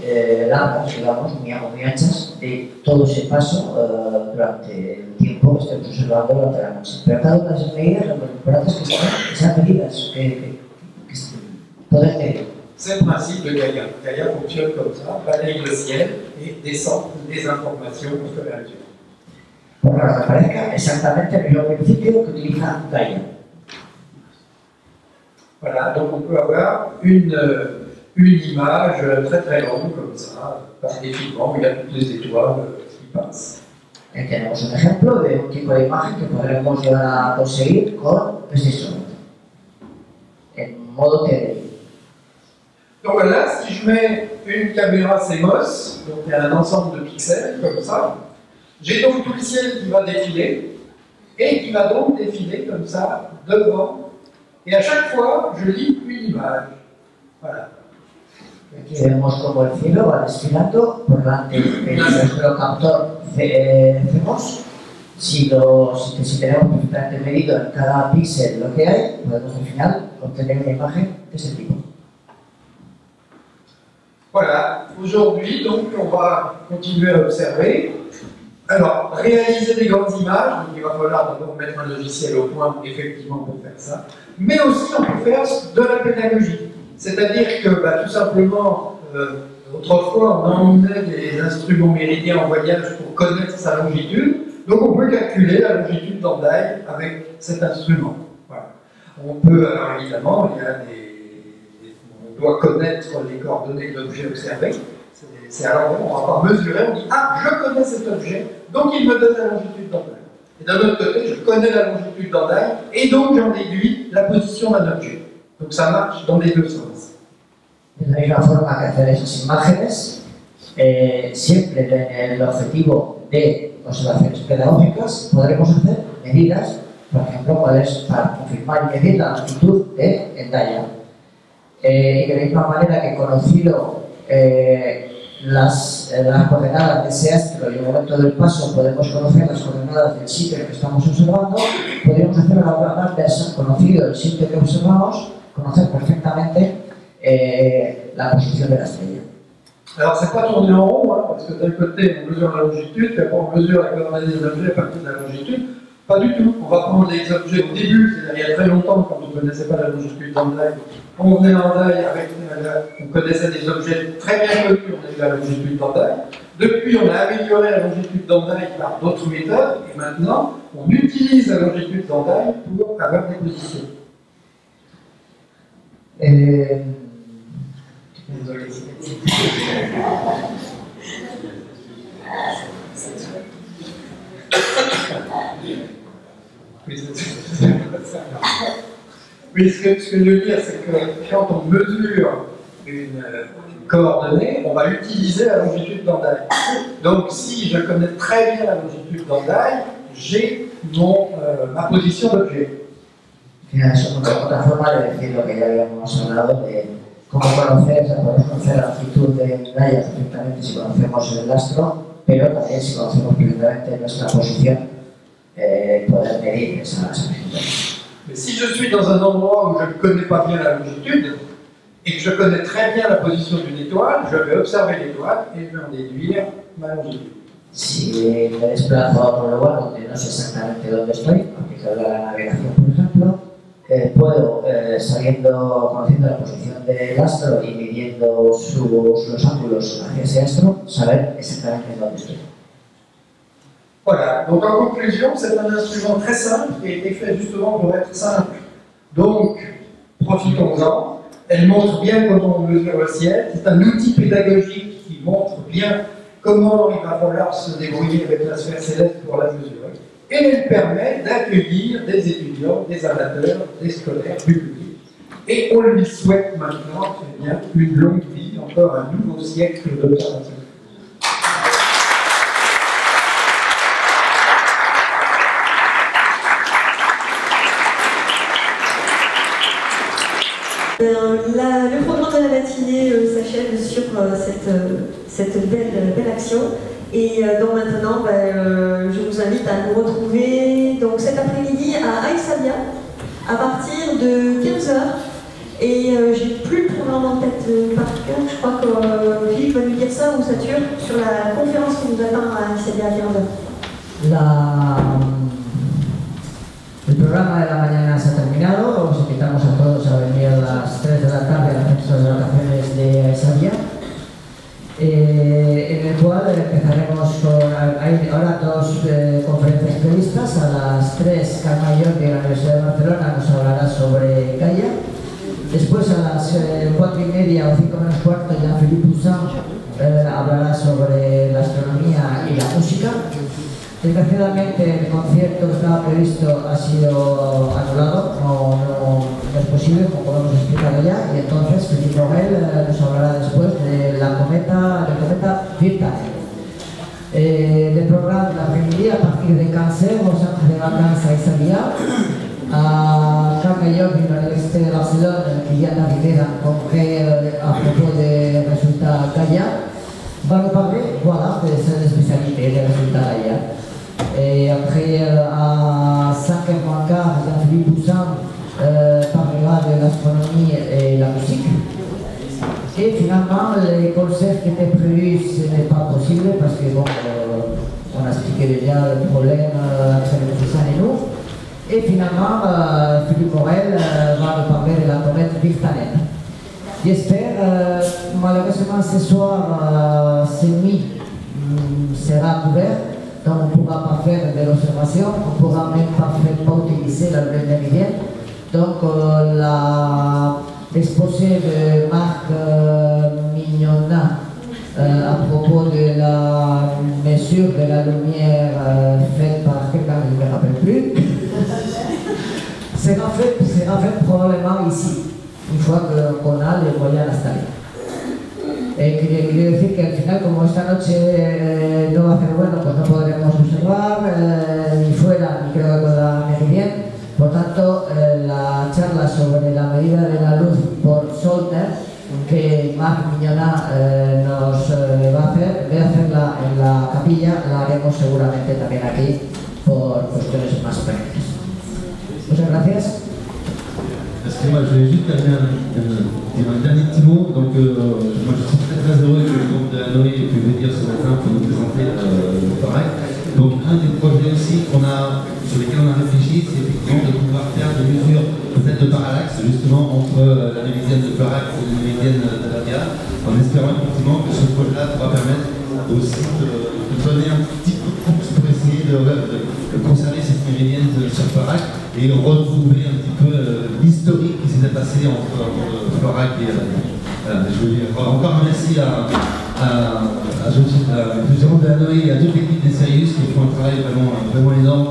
largas, digamos, muy anchas, de todo ese paso durante el tiempo que estemos observando durante la noche. Pero cada una de esas medidas, lo importante es que sean medidas que poder medir. C'est le principe de Gaïa. Gaïa fonctionne comme ça, balaye le ciel et descend des informations au fur et à mesure. Por lo que parezca, exactamente el mismo principio que utiliza Gaia. Voilà, donc on peut avoir une image très très longue comme ça, par défilement, où il y a toutes les étoiles qui passent. Aquí tenemos un ejemplo de un tipo de imagen que podremos llegar a conseguir con este instrumento, en modo TD. Donc voilà, si je mets une caméra CMOS, donc il y a un ensemble de pixels comme ça, j'ai donc tout le ciel qui va défiler, et qui va donc défiler comme ça, devant, et à chaque fois, je lis une image. Voilà. Aquí vemos como el cielo va desfilando por delante de nuestro captor CMOS. Si tenemos perfectamente medido en cada píxel lo que hay, podemos al final obtener una imagen de ese tipo. Voilà, aujourd'hui, donc, on va continuer à observer. Alors, réaliser des grandes images, donc il va falloir d'abord mettre un logiciel au point, effectivement, pour faire ça. Mais aussi, on peut faire de la pédagogie. C'est-à-dire que, tout simplement, autrefois, on emmenait des instruments méridiens en voyage pour connaître sa longitude. Donc, on peut calculer la longitude d'Andaï avec cet instrument. Voilà. On peut, alors évidemment, il y a on doit connaître les coordonnées de l'objet observé. C'est alors on va pas mesurer, on dit ah, je connais cet objet, donc il me donne la longitude d'Andaï. Et d'un autre côté, je connais la longitude d'Andaï, et donc j'en déduis la position d'un objet. Donc ça marche dans les deux sens. De la misma forma que hacer esas imágenes, siempre en el objetivo de observaciones pedagógicas, podremos hacer medidas, por ejemplo, para confirmar y medir la longitud de Endaya. Y de la misma manera que conocido las coordenadas de ese astro y en el momento del paso podemos conocer las coordenadas del sitio que estamos observando, podríamos hacer una prueba inversa, conocido el sitio que observamos, conocer perfectamente la posición de la estrella. Alors, c'est pas tourné en rond, hein, parce que d'un côté, on mesure la longitude, puis après, on mesure la coordonnée des objets à partir de la longitude. Pas du tout. On va prendre les objets au début, c'est-à-dire il y a très longtemps, quand on ne connaissait pas la longitude d'Andaï. On venait en Andaï avec, on connaissait des objets très bien connus, on a eu la longitude d'Andaï. Depuis, on a amélioré la longitude d'Andaï par d'autres méthodes, et maintenant, on utilise la longitude d'Andaï pour avoir des positions. Désolé. Oui, ce que je veux dire, c'est que quand on mesure une coordonnée, on va utiliser la longitude d'Andaï. Donc, si je connais très bien la longitude d'Andaï, j'ai ma position d'objet. Es otra forma de decir lo que ya habíamos hablado de cómo conocer, podemos conocer la longitud de Gaia perfectamente si conocemos el astro, pero también si conocemos perfectamente nuestra posición, poder medir esa longitud. Mais si je suis dans un endroit où je ne connais pas bien la longitude et que je connais très bien la position d'une étoile, je vais observer l'étoile et je vais en déduire ma longitude. Si me desplazo a otro lugar donde no sé exactamente dónde estoy, porque se habla de la navegación, por ejemplo, puedo, conociendo la posición del astro y midiendo los ángulos hacia ese astro, saber exactamente dónde estoy. Voilà, donc en conclusion, c'est un instrument très simple qui a été fait justement pour être simple. Donc, profitons-en. Elle montre bien comment on mesure le ciel. C'est un outil pédagogique qui montre bien comment il va falloir se débrouiller avec la sphère céleste pour la mesurer. Et elle permet d'accueillir des étudiants, des amateurs, des scolaires, du public. Et on lui souhaite maintenant une longue vie, encore un nouveau siècle d'observation. Le programme de la matinée s'achève sur cette belle action. Et donc maintenant, je vous invite à nous retrouver donc, cet après-midi à Aïsabia à partir de 15h. Et j'ai plus le programme en tête par cœur. Je crois que Philippe va nous dire ça ou Satur sur la conférence qui nous attend à Aïsabia à 15h. El programa de la mañana se ha terminado, os invitamos a todos a venir a las 3 de la tarde a las fiestas de vacaciones de Aïsabia, en el cual empezaremos hay ahora dos conferencias previstas. A las 3, Carme Jordi de la Universidad de Barcelona nos hablará sobre Gaia. Después a las 4:30 o 5 menos cuarto, Jean-Philippe Poussin hablará sobre la astronomía y la música. Desgraciadamente el concierto que estaba previsto ha sido anulado, no es posible, como podemos explicarlo ya, y entonces Philippe Morel nos hablará después de la cometa Virtanen. Le programme de l'après-midi à partir de 15h au centre de vacances à Aïsabia, à Carme Jordi de l'Université de Barcelone, qui vient d'arriver à un congrès à propos des résultats Gaia, va nous parler de ses spécialités des résultats Gaia. Et après, à 5h15, Jean-Philippe Poussin parlera de l'astronomie et la musique. Et finalement, les concerts qui étaient prévus, ce n'est pas possible parce que, bon, on a expliqué déjà le problème entre les Poussin et nous. Et finalement, Philippe Morel va nous parler de la comète Virtanen. J'espère, malheureusement ce soir, cette nuit sera couvert. Donc on ne pourra pas faire de l'observation, on ne pourra même pas utiliser la lumière méridienne. Donc l'exposé de Marc Mignona à propos de la mesure de la lumière faite par quelqu'un, je ne me rappelle plus, sera fait probablement ici, une fois qu'on a les moyens installés. Quiero decir que al final, como esta noche no va a ser bueno, pues no podremos observar ni fuera, ni creo que con la meridiana. Por tanto, la charla sobre la medida de la luz por Solner, que Marc Miñona nos va a hacer. En vez de hacerla en la capilla, la haremos seguramente también aquí por cuestiones más prácticas. Muchas gracias. Excusez-moi, je voulais juste dire un dernier petit mot. Donc, moi, je suis très heureux que le groupe de Hanoï ait pu venir ce matin pour nous présenter le Parac. Donc, un des projets aussi sur lesquels on a réfléchi, c'est effectivement de pouvoir faire des mesures peut-être de parallaxe justement entre la méridienne de Parac et la méridienne de Davia, en espérant effectivement que ce projet-là pourra permettre aussi de donner un petit coup de pouce pour essayer de conserver cette méridienne sur Parac et retrouver un petit peu l'historique qui s'était passé entre Florac et voilà, je veux dire encore un merci à Jérôme de Hanoï et à toute l'équipe des Sirius qui font un travail vraiment énorme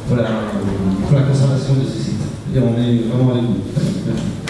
pour la conservation de ce site. Et on est vraiment avec vous. Merci.